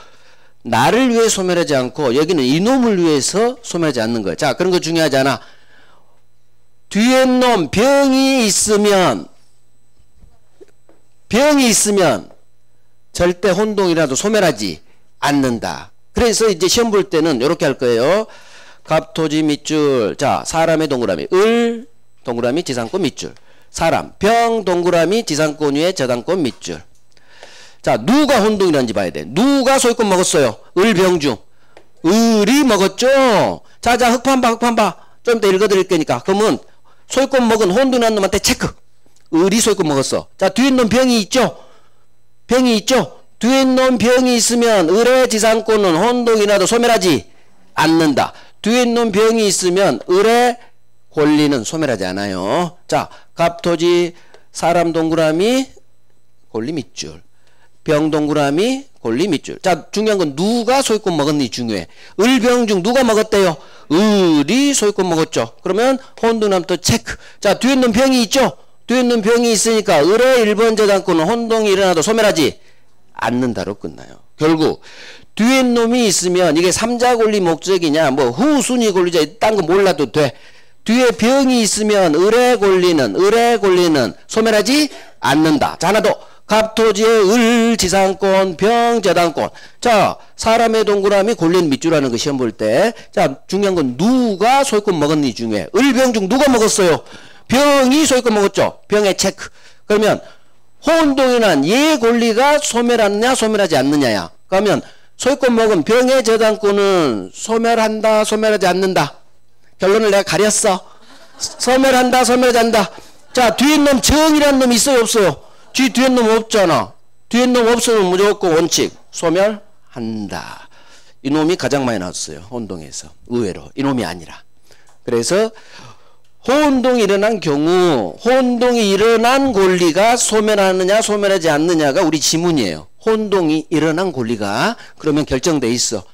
Speaker 1: 나를 위해 소멸하지 않고 여기는 이놈을 위해서 소멸하지 않는 거예요. 자, 그런 거 중요하지 않아. 뒤에 놈 병이 있으면 절대 혼동이라도 소멸하지 않는다. 그래서 이제 시험 볼 때는 이렇게 할 거예요. 갑토지 밑줄. 자, 사람의 동그라미 을 동그라미 지상권 밑줄. 사람 병 동그라미 지상권 위에 저당권 밑줄. 자, 누가 혼동이라는지 봐야 돼. 누가 소유권 먹었어요? 을병중. 을이 먹었죠. 자, 흑판 봐. 좀 이따 읽어드릴 거니까. 그러면 소유권 먹은 혼동이라는 놈한테 체크. 을이 소유권 먹었어. 자, 뒤에 놈 병이 있죠. 뒤에 놈 병이 있으면 을의 지상권은 혼동이라도 소멸하지 않는다. 뒤에 놈 병이 있으면 을의 권리는 소멸하지 않아요. 자, 갑토지 사람 동그라미 권리 밑줄. 병 동그라미 권리 밑줄. 자, 중요한 건 누가 소유권 먹었는지 중요해. 을병중 누가 먹었대요? 을이 소유권 먹었죠. 그러면 혼동남도 체크. 자, 뒤에 있는 병이 있죠. 뒤에 놈 병이 있으니까 을의 1번 저당권은 혼동이 일어나도 소멸하지 않는다로 끝나요. 결국 뒤에 놈이 있으면 이게 삼자 권리 목적이냐 뭐 후순위 권리자 딴 거 몰라도 돼. 뒤에 병이 있으면 을의 권리는 소멸하지 않는다. 자, 하나 더. 갑토지의 을 지상권 병 저당권. 자, 사람의 동그라미 권리는 밑줄하는 거 시험 볼 때. 자, 중요한 건 누가 소유권 먹었니 중요해. 을병 중 누가 먹었어요? 병이 소유권 먹었죠. 병의 체크. 그러면 혼동이 난 얘 권리가 소멸하느냐 소멸하지 않느냐야. 그러면 소유권 먹은 병의 저당권은 소멸한다 소멸하지 않는다. 결론을 내가 가렸어. 소멸한다 소멸하지 않는다. 자, 뒤에 놈 정이라는 놈이 있어요 없어요? 뒤에 놈 없잖아. 뒤에 놈 없으면 무조건 원칙 소멸한다. 이 놈이 가장 많이 나왔어요. 혼동에서. 의외로 이 놈이 아니라. 그래서 혼동이 일어난 경우 혼동이 일어난 권리가 소멸하느냐 소멸하지 않느냐가 우리 지문이에요. 혼동이 일어난 권리가 그러면 결정돼 있어.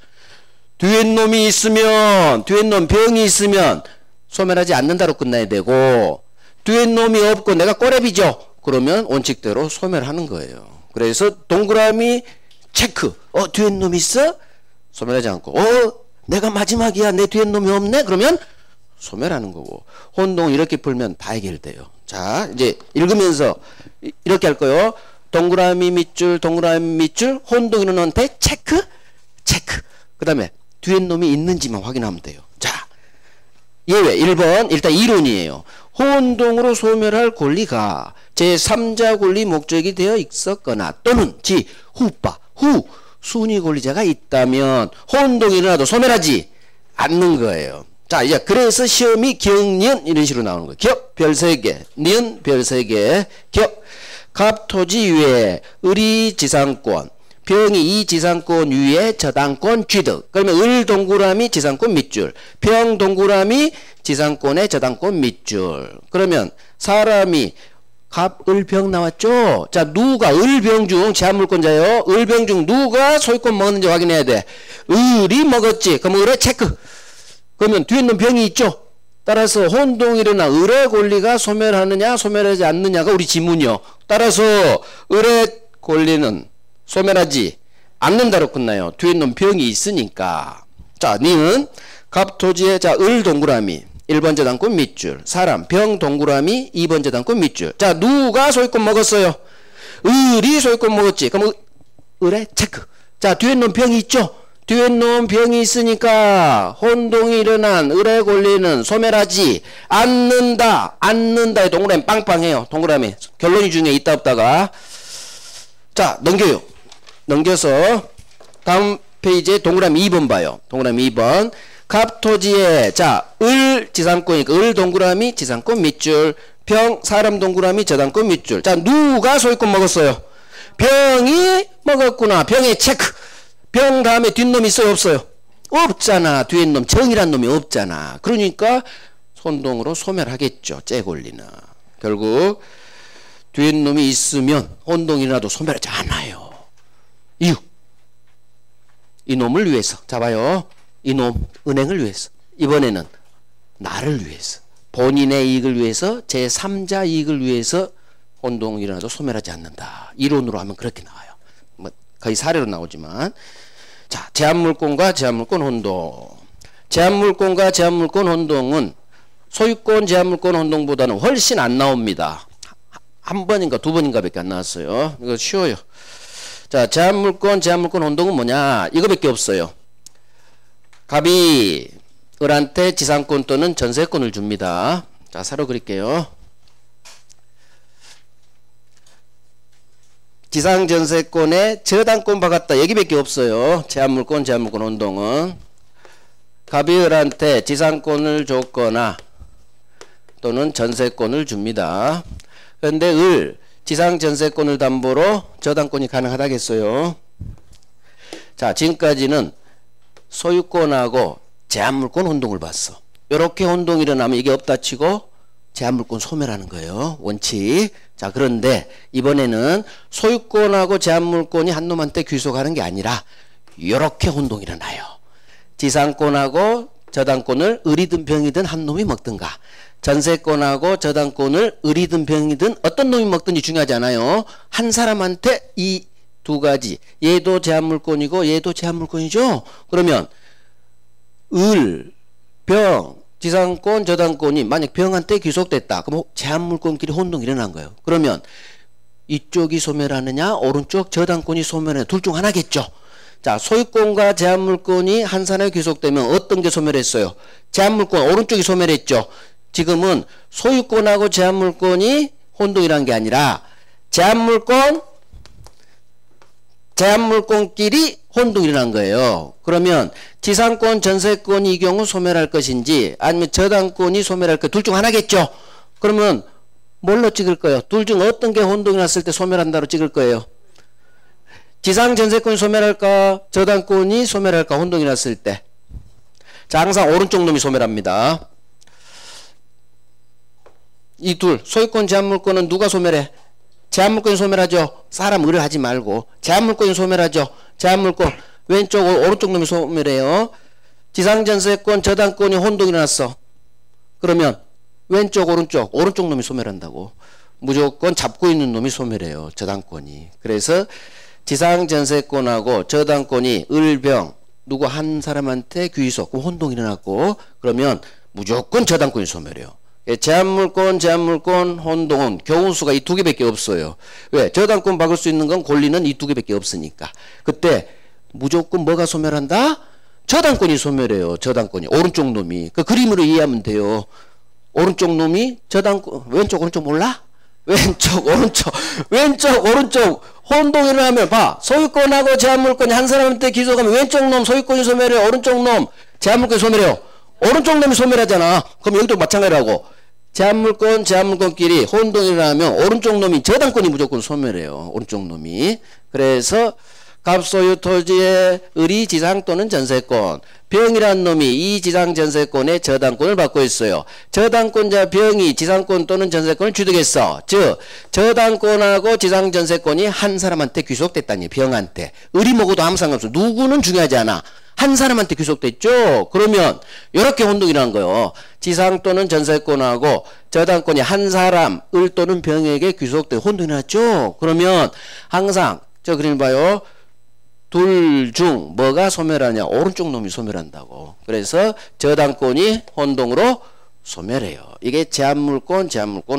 Speaker 1: 뒤에 놈이 있으면 뒤에 놈 병이 있으면 소멸하지 않는다로 끝나야 되고 뒤에 놈이 없고 내가 꼬레비죠. 그러면 원칙대로 소멸하는 거예요. 그래서 동그라미 체크. 뒤에 놈이 있어? 소멸하지 않고 내가 마지막이야. 내 뒤에 놈이 없네? 그러면 소멸하는 거고. 혼동 이렇게 풀면 다 해결돼요. 자, 이제 읽으면서 이렇게 할 거예요. 동그라미 밑줄 혼동 일어나는 데 체크. 그 다음에 뒤에 놈이 있는지만 확인하면 돼요. 자, 예외 1번 일단 이론이에요. 혼동으로 소멸할 권리가 제3자 권리 목적이 되어 있었거나 또는 후 순위 권리자가 있다면 혼동이 일어나도 소멸하지 않는 거예요. 자, 이제 그래서 시험이 기억니은 이런 식으로 나오는 거예요. 기억 별 3개, 니은 별 3개, 기억 갑토지 위에 을이 지상권, 병이 이 지상권 위에 저당권 취득. 그러면 을 동그라미 지상권 밑줄, 병 동그라미 지상권의 저당권 밑줄. 그러면 사람이 갑, 을, 병 나왔죠? 자, 누가 을병 중 제한물권자요. 을병 중 누가 소유권 먹었는지 확인해야 돼. 을이 먹었지. 그럼 을의 체크. 그러면 뒤에 있는 병이 있죠. 따라서 혼동이 일어나 을의 권리가 소멸하느냐 소멸하지 않느냐가 우리 지문이요. 따라서 을의 권리는 소멸하지 않는다로 끝나요. 뒤에 있는 병이 있으니까. 자, 니은 갑토지의 자, 을 동그라미 1번 저당권 밑줄, 사람 병 동그라미 2번 저당권 밑줄. 자, 누가 소유권 먹었어요? 을이 소유권 먹었지. 그럼 을의 체크. 자, 뒤에 있는 병이 있죠. 뒤에 있는 병이 있으니까 혼동이 일어난 을의 권리는 소멸하지 않는다. 않는다에 동그라미 빵빵해요. 동그라미. 결론이 중에 있다 없다가. 자, 넘겨요. 넘겨서 다음 페이지에 동그라미 2번 봐요. 동그라미 2번. 갑토지에 자, 을 지상권이니까 을 동그라미 지상권 밑줄, 병 사람 동그라미 저당권 밑줄. 자, 누가 소유권 먹었어요? 병이 먹었구나. 병의 체크. 병 다음에 뒷놈이 있어요 없어요? 없잖아. 뒤에 놈 정이란 놈이 없잖아. 그러니까 혼동으로 소멸하겠죠. 째 권리는. 결국 뒤에 놈이 있으면 혼동이 나도 소멸하지 않아요. 이유. 이 놈을 위해서. 잡아요. 이놈 은행을 위해서. 이번에는 나를 위해서. 본인의 이익을 위해서 제3자 이익을 위해서 혼동이 일어나도 소멸하지 않는다. 이론으로 하면 그렇게 나와요. 뭐 거의 사례로 나오지만. 자, 제한물권과 제한물권 혼동. 제한물권과 제한물권 혼동은 소유권 제한물권 혼동보다는 훨씬 안 나옵니다. 한 번인가 두 번인가 밖에 안 나왔어요. 이거 쉬워요. 자, 제한물권 제한물권 혼동은 뭐냐? 이거밖에 없어요. 갑이 을한테 지상권 또는 전세권을 줍니다. 자, 사로 그릴게요. 지상전세권에 저당권 박았다. 여기밖에 없어요. 제한물권 제한물권 혼동은. 갑이 을한테 지상권을 줬거나 또는 전세권을 줍니다. 그런데 을 지상전세권을 담보로 저당권이 가능하다겠어요. 자, 지금까지는 소유권하고 제한물권 혼동을 봤어. 이렇게 혼동이 일어나면 이게 없다 치고 제한물권 소멸하는 거예요. 원칙. 자, 그런데 이번에는 소유권하고 제한물권이 한 놈한테 귀속하는 게 아니라 이렇게 혼동이 일어나요. 지상권하고 저당권을 을이든 병이든 한 놈이 먹든가 전세권하고 저당권을 을이든 병이든 어떤 놈이 먹든지 중요하지 않아요. 한 사람한테 이 두 가지, 얘도 제한물권이고 얘도 제한물권이죠. 그러면 을, 병, 지상권, 저당권이 만약 병한테 귀속됐다. 그럼 제한물권끼리 혼동이 일어난 거예요. 그러면 이쪽이 소멸하느냐 오른쪽 저당권이 소멸하느냐 둘 중 하나겠죠. 자, 소유권과 제한물권이 한 사람에 귀속되면 어떤 게 소멸했어요? 제한물권 오른쪽이 소멸했죠. 지금은 소유권하고 제한물권이 혼동이란 게 아니라 제한물권끼리 혼동이 일어난 거예요. 그러면 지상권, 전세권이 이 경우 소멸할 것인지 아니면 저당권이 소멸할 것 둘 중 하나겠죠. 그러면 뭘로 찍을 거예요? 둘 중 어떤 게 혼동이 났을 때 소멸한다로 찍을 거예요? 지상 전세권이 소멸할까? 저당권이 소멸할까? 혼동이 났을 때. 자, 항상 오른쪽 놈이 소멸합니다. 이 둘, 소유권, 제한물권은 누가 소멸해? 제한물권이 소멸하죠. 사람 을을 하지 말고. 제한물권이 소멸하죠. 제한물권 왼쪽, 오른쪽 놈이 소멸해요. 지상전세권, 저당권이 혼동이 났어. 그러면 왼쪽, 오른쪽 놈이 소멸한다고. 무조건 잡고 있는 놈이 소멸해요. 저당권이. 그래서 지상전세권하고 저당권이 을병 누구 한 사람한테 귀속, 혼동이 일어났고 그러면 무조건 저당권이 소멸해요. 제한물권, 혼동은 경우수가 이 두 개밖에 없어요. 왜? 저당권 박을 수 있는 건 권리는 이 두 개밖에 없으니까. 그때 무조건 뭐가 소멸한다? 저당권이 소멸해요. 저당권이. 오른쪽 놈이. 그 그림으로 이해하면 돼요. 오른쪽 놈이 저당권, 왼쪽, 오른쪽 몰라? 왼쪽, 오른쪽. 혼동이 일어나면 봐. 소유권하고 제한물권이 한 사람한테 귀속하면 왼쪽 놈 소유권이 소멸해요. 오른쪽 놈 제한물권이 소멸해요. 오른쪽 놈이 소멸하잖아. 그럼 여기도 마찬가지라고. 제한물권끼리 혼동이 일어나면 오른쪽 놈이 저당권이 무조건 소멸해요. 오른쪽 놈이. 그래서 갑소유 토지의 을이 지상 또는 전세권, 병이란 놈이 이 지상 전세권의 저당권을 받고 있어요. 저당권자 병이 지상권 또는 전세권을 취득했어. 즉 저당권하고 지상 전세권이 한 사람한테 귀속됐다니. 병한테. 을이 먹어도 아무 상관없어. 누구는 중요하지 않아. 한 사람한테 귀속됐죠. 그러면 이렇게 혼동이 일어난 거예요. 지상 또는 전세권하고 저당권이 한 사람 을 또는 병에게 귀속돼 혼동이 났죠. 그러면 항상 저 그림 봐요. 둘 중 뭐가 소멸하냐? 오른쪽 놈이 소멸한다고. 그래서 저당권이 혼동으로 소멸해요. 이게 제한물권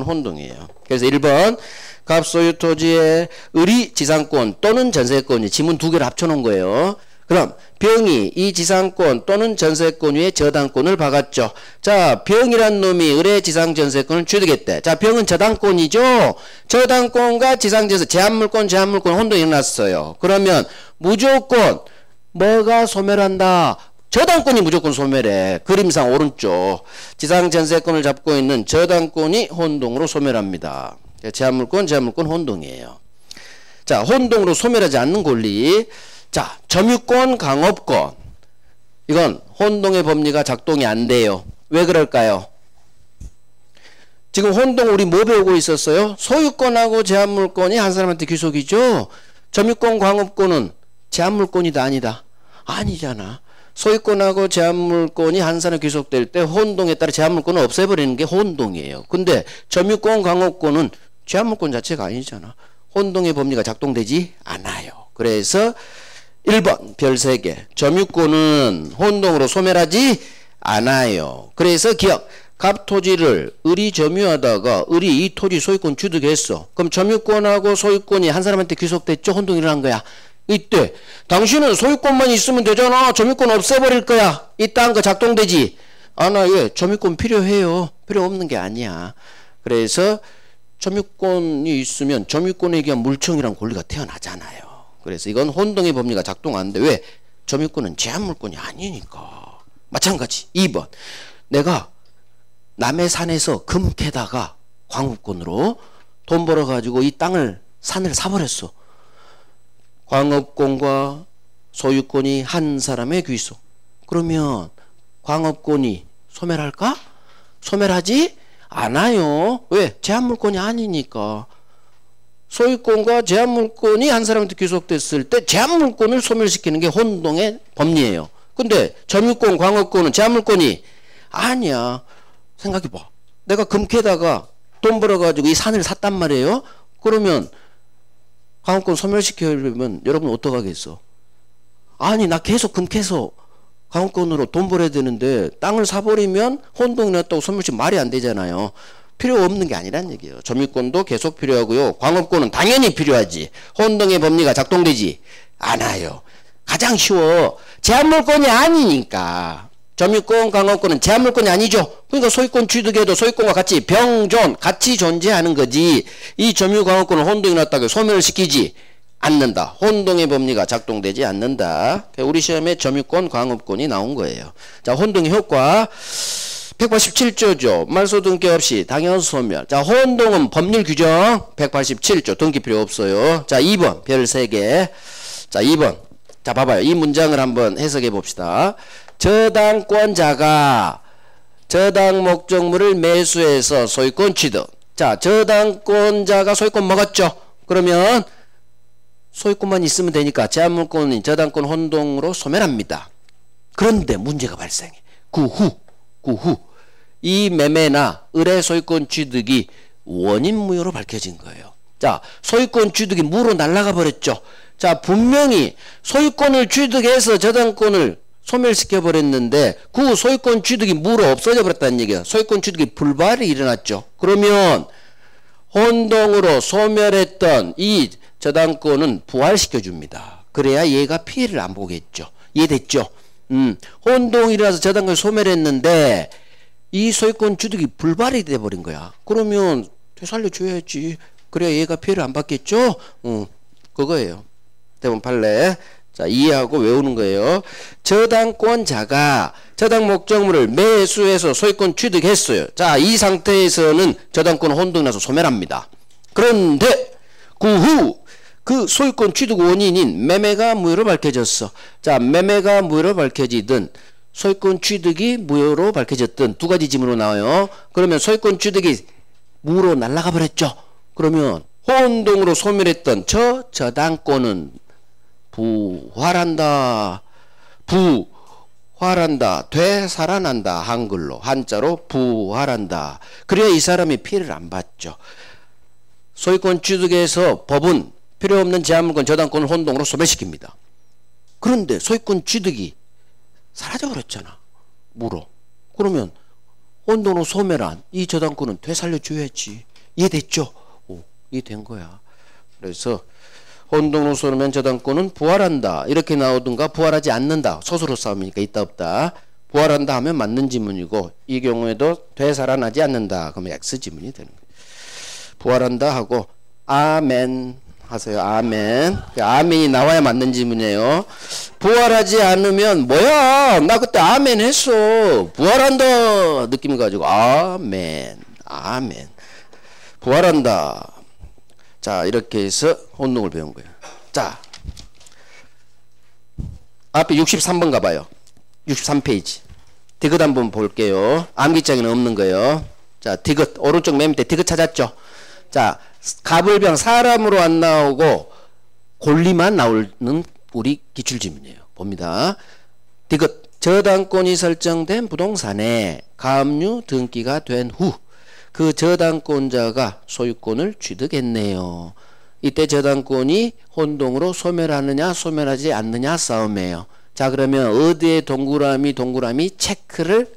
Speaker 1: 혼동이에요. 그래서 1번 갑소유 토지의 을이 지상권 또는 전세권이 지문 두 개를 합쳐놓은 거예요. 그럼 병이 이 지상권 또는 전세권 위에 저당권을 박았죠. 자, 병이란 놈이 을의 지상 전세권을 취득했대. 자, 병은 저당권이죠. 저당권과 지상전세 제한물권 혼동이 일어났어요. 그러면 무조건 뭐가 소멸한다? 저당권이 무조건 소멸해. 그림상 오른쪽 지상전세권을 잡고 있는 저당권이 혼동으로 소멸합니다. 제한물권 혼동이에요. 자, 혼동으로 소멸하지 않는 권리. 자, 점유권, 강업권. 이건 혼동의 법리가 작동이 안 돼요. 왜 그럴까요? 지금 혼동 우리 뭐 배우고 있었어요? 소유권하고 제한물권이 한 사람한테 귀속이죠. 점유권, 강업권은 제한물권이다 아니다? 아니잖아. 소유권하고 제한물권이 한 사람에 귀속될 때 혼동에 따라 제한물권을 없애버리는 게 혼동이에요. 근데 점유권, 강업권은 제한물권 자체가 아니잖아. 혼동의 법리가 작동되지 않아요. 그래서 1번 별 3개. 점유권은 혼동으로 소멸하지 않아요. 그래서 기억. 갑토지를 을이 점유하다가 을이 이 토지 소유권 취득했어. 그럼 점유권하고 소유권이 한 사람한테 귀속됐죠? 혼동이 일어난 거야. 이때 당신은 소유권만 있으면 되잖아. 점유권 없애버릴 거야. 이딴 거 작동되지 않아. 예, 점유권 필요해요. 필요 없는 게 아니야. 그래서 점유권이 있으면 점유권에 의한 물청이란 권리가 태어나잖아요. 그래서 이건 혼동의 법리가 작동 안 돼. 왜? 점유권은 제한물권이 아니니까. 마찬가지. 2번. 내가 남의 산에서 금 캐다가 광업권으로 돈 벌어가지고 이 산을 사버렸어. 광업권과 소유권이 한 사람의 귀속. 그러면 광업권이 소멸할까? 소멸하지 않아요. 왜? 제한물권이 아니니까. 소유권과 제한물권이 한 사람한테 귀속됐을 때 제한물권을 소멸시키는 게 혼동의 법리예요. 근데 점유권, 광업권은 제한물권이 아니야. 생각해봐. 내가 금캐다가 돈 벌어가지고 이 산을 샀단 말이에요. 그러면 강업권 소멸시키려면 여러분 어떡하겠어? 아니 나 계속 금캐서 강업권으로 돈 벌어야 되는데 땅을 사버리면 혼동이 났다고 소멸시키면 말이 안 되잖아요. 필요 없는 게 아니란 얘기예요. 점유권도 계속 필요하고요. 광업권은 당연히 필요하지. 혼동의 법리가 작동되지 않아요. 가장 쉬워. 제한물권이 아니니까. 점유권, 광업권은 제한물권이 아니죠. 그러니까 소유권 취득에도 소유권과 같이 병존, 같이 존재하는 거지. 이 점유 광업권을 혼동이 났다고 소멸을 시키지 않는다. 혼동의 법리가 작동되지 않는다. 우리 시험에 점유권, 광업권이 나온 거예요. 자, 혼동의 효과. 187조죠. 말소 등기 없이 당연 소멸. 자, 혼동은 법률 규정 187조. 등기 필요 없어요. 자, 2번 별 3개. 자, 2번. 자, 봐봐요. 이 문장을 한번 해석해 봅시다. 저당권자가 저당 목적물을 매수해서 소유권 취득. 자, 저당권자가 소유권 먹었죠. 그러면 소유권만 있으면 되니까 제한물권인 저당권 혼동으로 소멸합니다. 그런데 문제가 발생해. 그 후 이 매매나 의뢰 소유권 취득이 원인 무효로 밝혀진 거예요. 자, 소유권 취득이 무로 날아가 버렸죠. 자, 분명히 소유권을 취득해서 저당권을 소멸시켜 버렸는데 그 소유권 취득이 무로 없어져 버렸다는 얘기야. 소유권 취득이 불발이 일어났죠. 그러면 혼동으로 소멸했던 이 저당권은 부활시켜 줍니다. 그래야 얘가 피해를 안 보겠죠. 이해됐죠? 혼동이라서 저당권을 소멸했는데 이 소유권 취득이 불발이 돼버린 거야. 그러면 되살려줘야지. 그래야 얘가 피해를 안 받겠죠? 그거예요. 대본 판례. 자, 이해하고 외우는 거예요. 저당권자가 저당 목적물을 매수해서 소유권 취득했어요. 자, 이 상태에서는 저당권 혼동이 나서 소멸합니다. 그런데 그 후 그 소유권 취득 원인인 매매가 무효로 밝혀졌어. 자, 매매가 무효로 밝혀지든 소유권 취득이 무효로 밝혀졌든 두 가지 지문으로 나와요. 그러면 소유권 취득이 무로 날아가 버렸죠. 그러면 혼동으로 소멸했던 저당권은 부활한다. 부활한다. 되살아난다. 한글로. 한자로 부활한다. 그래야 이 사람이 피해를 안 받죠. 소유권 취득에서 법은 필요 없는 제한물권 저당권을 혼동으로 소멸시킵니다. 그런데 소유권 취득이 사라져버렸잖아. 무로. 그러면 혼동으로 소멸한 이 저당권은 되살려줘야지. 이해됐죠? 오, 이해된 거야. 그래서 혼동으로 소멸한 저당권은 부활한다. 이렇게 나오든가 부활하지 않는다. 소수로 싸움이니까 있다 없다. 부활한다 하면 맞는 지문이고 이 경우에도 되살아나지 않는다. 그러면 X 지문이 되는 거예요. 부활한다 하고 아멘 하세요. 아멘. 아멘이 나와야 맞는 지문이에요. 부활하지 않으면 뭐야? 나 그때 아멘 했어. 부활한다. 느낌 가지고 아멘. 아멘. 부활한다. 자, 이렇게 해서 혼동을 배운 거예요. 자, 앞에 63번 가봐요. 63페이지. 디귿 한번 볼게요. 암기장에는 없는 거예요. 자, 디귿. 오른쪽 맨 밑에 디귿 찾았죠? 자, 갑을병 사람으로 안 나오고 권리만 나오는 우리 기출지문이에요. 봅니다. 디귿. 저당권이 설정된 부동산에 가압류 등기가 된 후 그 저당권자가 소유권을 취득했네요. 이때 저당권이 혼동으로 소멸하느냐 소멸하지 않느냐 싸움이에요. 자, 그러면 어디에 동그라미 체크를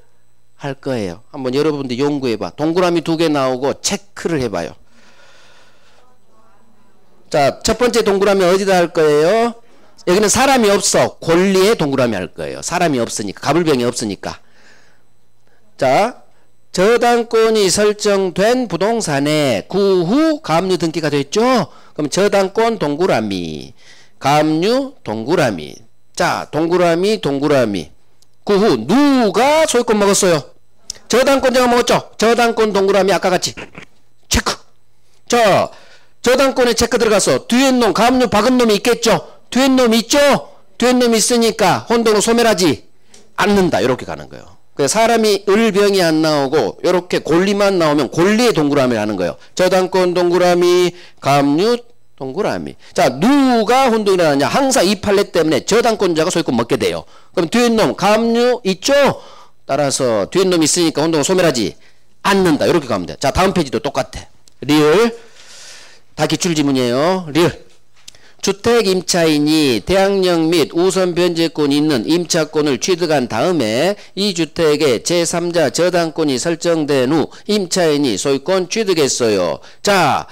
Speaker 1: 할 거예요. 한번 여러분들 연구해봐. 동그라미 2개 나오고 체크를 해봐요. 자, 첫 번째 동그라미 어디다 할 거예요? 여기는 사람이 없어. 권리에 동그라미 할 거예요. 사람이 없으니까. 갑을병이 없으니까. 자, 저당권이 설정된 부동산에 그 후 가압류 등기가 됐죠? 그럼 저당권 동그라미, 가압류 동그라미. 자, 동그라미. 그 후 누가 소유권 먹었어요? 저당권자가 먹었죠? 저당권 동그라미 아까 같이 체크. 자, 저당권에 체크 들어갔어. 뒤에 놈, 가압류 박은 놈이 있겠죠? 뒤에 놈 있죠? 뒤에 놈 있으니까 혼동으로 소멸하지 않는다. 이렇게 가는 거예요. 그래서 사람이 을병이 안 나오고 이렇게 권리만 나오면 권리의 동그라미를 하는 거예요. 저당권 동그라미, 가압류 동그라미. 자, 누가 혼동이 일어나냐? 항상 이 판례 때문에 저당권자가 소유권 먹게 돼요. 그럼 뒤에 놈, 가압류 있죠? 따라서 뒤에 놈 있으니까 혼동을 소멸하지 않는다. 이렇게 가면 돼. 자, 다음 페이지도 똑같아. 리을. 다 기출지문이에요. 리을. 주택 임차인이 대항력 및 우선 변제권이 있는 임차권을 취득한 다음에 이 주택에 제3자 저당권이 설정된 후 임차인이 소유권 취득했어요. 자,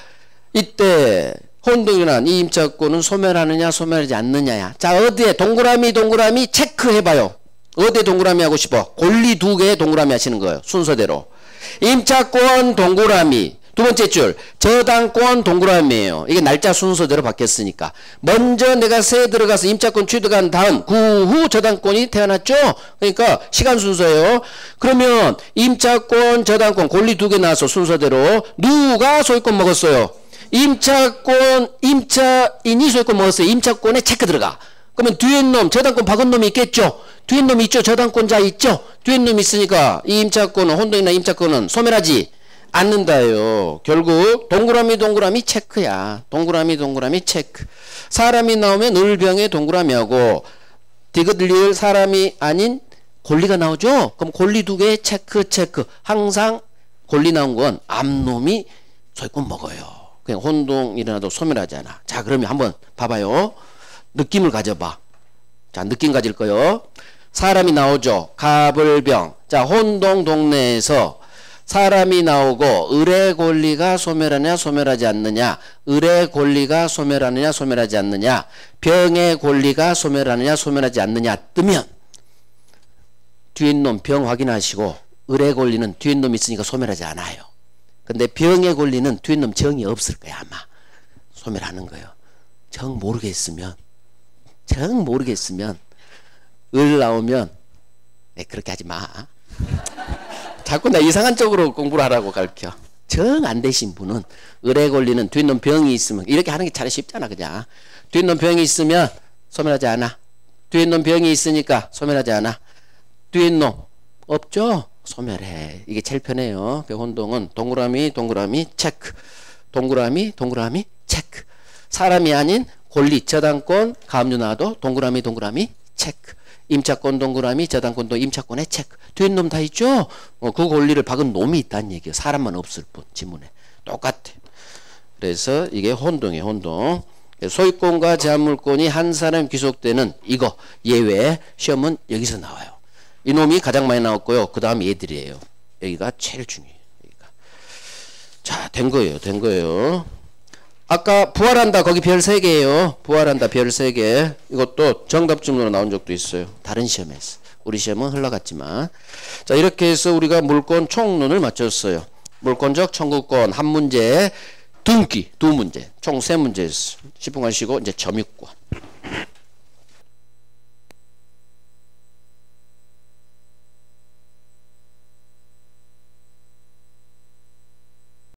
Speaker 1: 이때 혼동이 난 이 임차권은 소멸하느냐 소멸하지 않느냐야. 자, 어디에 동그라미 체크해봐요. 어디에 동그라미 하고 싶어? 권리 두 개의 동그라미 하시는 거예요. 순서대로. 임차권 동그라미. 두 번째 줄 저당권 동그라미예요. 이게 날짜 순서대로 바뀌었으니까. 먼저 내가 세에 들어가서 임차권 취득한 다음 그 후 저당권이 태어났죠. 그러니까 시간 순서예요. 그러면 임차권 저당권 권리 두 개 나와서 순서대로 누가 소유권 먹었어요? 임차인이 소유권 먹었어요. 임차권에 체크 들어가. 그러면 뒤에 놈 저당권 박은 놈이 있겠죠. 뒤에 놈이 있죠. 저당권자 있죠. 뒤에 놈이 있으니까 이 임차권은 혼동이나 임차권은 소멸하지 않는다요. 결국 동그라미 체크야. 동그라미 체크. 사람이 나오면 을병에 동그라미하고 디귿리을 사람이 아닌 권리가 나오죠. 그럼 권리 두 개 체크. 항상 권리 나온 건 앞놈이 소유권 먹어요. 그냥 혼동 일어나도 소멸하지 않아. 자, 그러면 한번 봐봐요. 느낌을 가져봐. 자, 느낌 가질 거요. 사람이 나오죠. 갑을병. 자, 혼동 동네에서 사람이 나오고 을의 권리가 소멸하느냐 소멸하지 않느냐, 을의 권리가 소멸하느냐 소멸하지 않느냐, 병의 권리가 소멸하느냐 소멸하지 않느냐 뜨면 뒤에 놈 병 확인하시고 을의 권리는 뒤에 놈 있으니까 소멸하지 않아요. 근데 병의 권리는 뒤에 놈 정이 없을 거야. 아마 소멸하는 거예요. 정 모르겠으면 을 나오면 그렇게 하지 마. 자꾸 나 이상한 쪽으로 공부를 하라고 가르쳐. 정 안 되신 분은 을의 권리는 뒤에 놈 병이 있으면 이렇게 하는 게 차라리 쉽잖아. 그냥 뒤에 놈 병이 있으면 소멸하지 않아. 뒤에 놈 병이 있으니까 소멸하지 않아. 뒤에 놈 없죠? 소멸해. 이게 제일 편해요. 그 혼동은 동그라미 체크. 동그라미 체크. 사람이 아닌 권리 저당권 가압류 나와도 동그라미 체크. 임차권 동그라미 저당권도 임차권에 체크. 뒤에 놈 다 있죠? 그 권리를 박은 놈이 있다는 얘기예요. 사람만 없을 뿐. 지문에 똑같아. 그래서 이게 혼동이에요. 혼동. 소유권과 제한물권이 한 사람 귀속되는 이거 예외 시험은 여기서 나와요. 이놈이 가장 많이 나왔고요. 그 다음 얘들이에요. 여기가 제일 중요해요. 여기가. 자, 된 거예요. 아까 부활한다 거기 별 3개예요. 부활한다 별 3개. 이것도 정답증으로 나온 적도 있어요. 다른 시험에서. 우리 시험은 흘러갔지만. 자, 이렇게 해서 우리가 물권 총론을 맞췄어요. 물권적 청구권 한 문제, 등기 2문제, 총 3문제였어요. 10분간 쉬고 이제 점유권.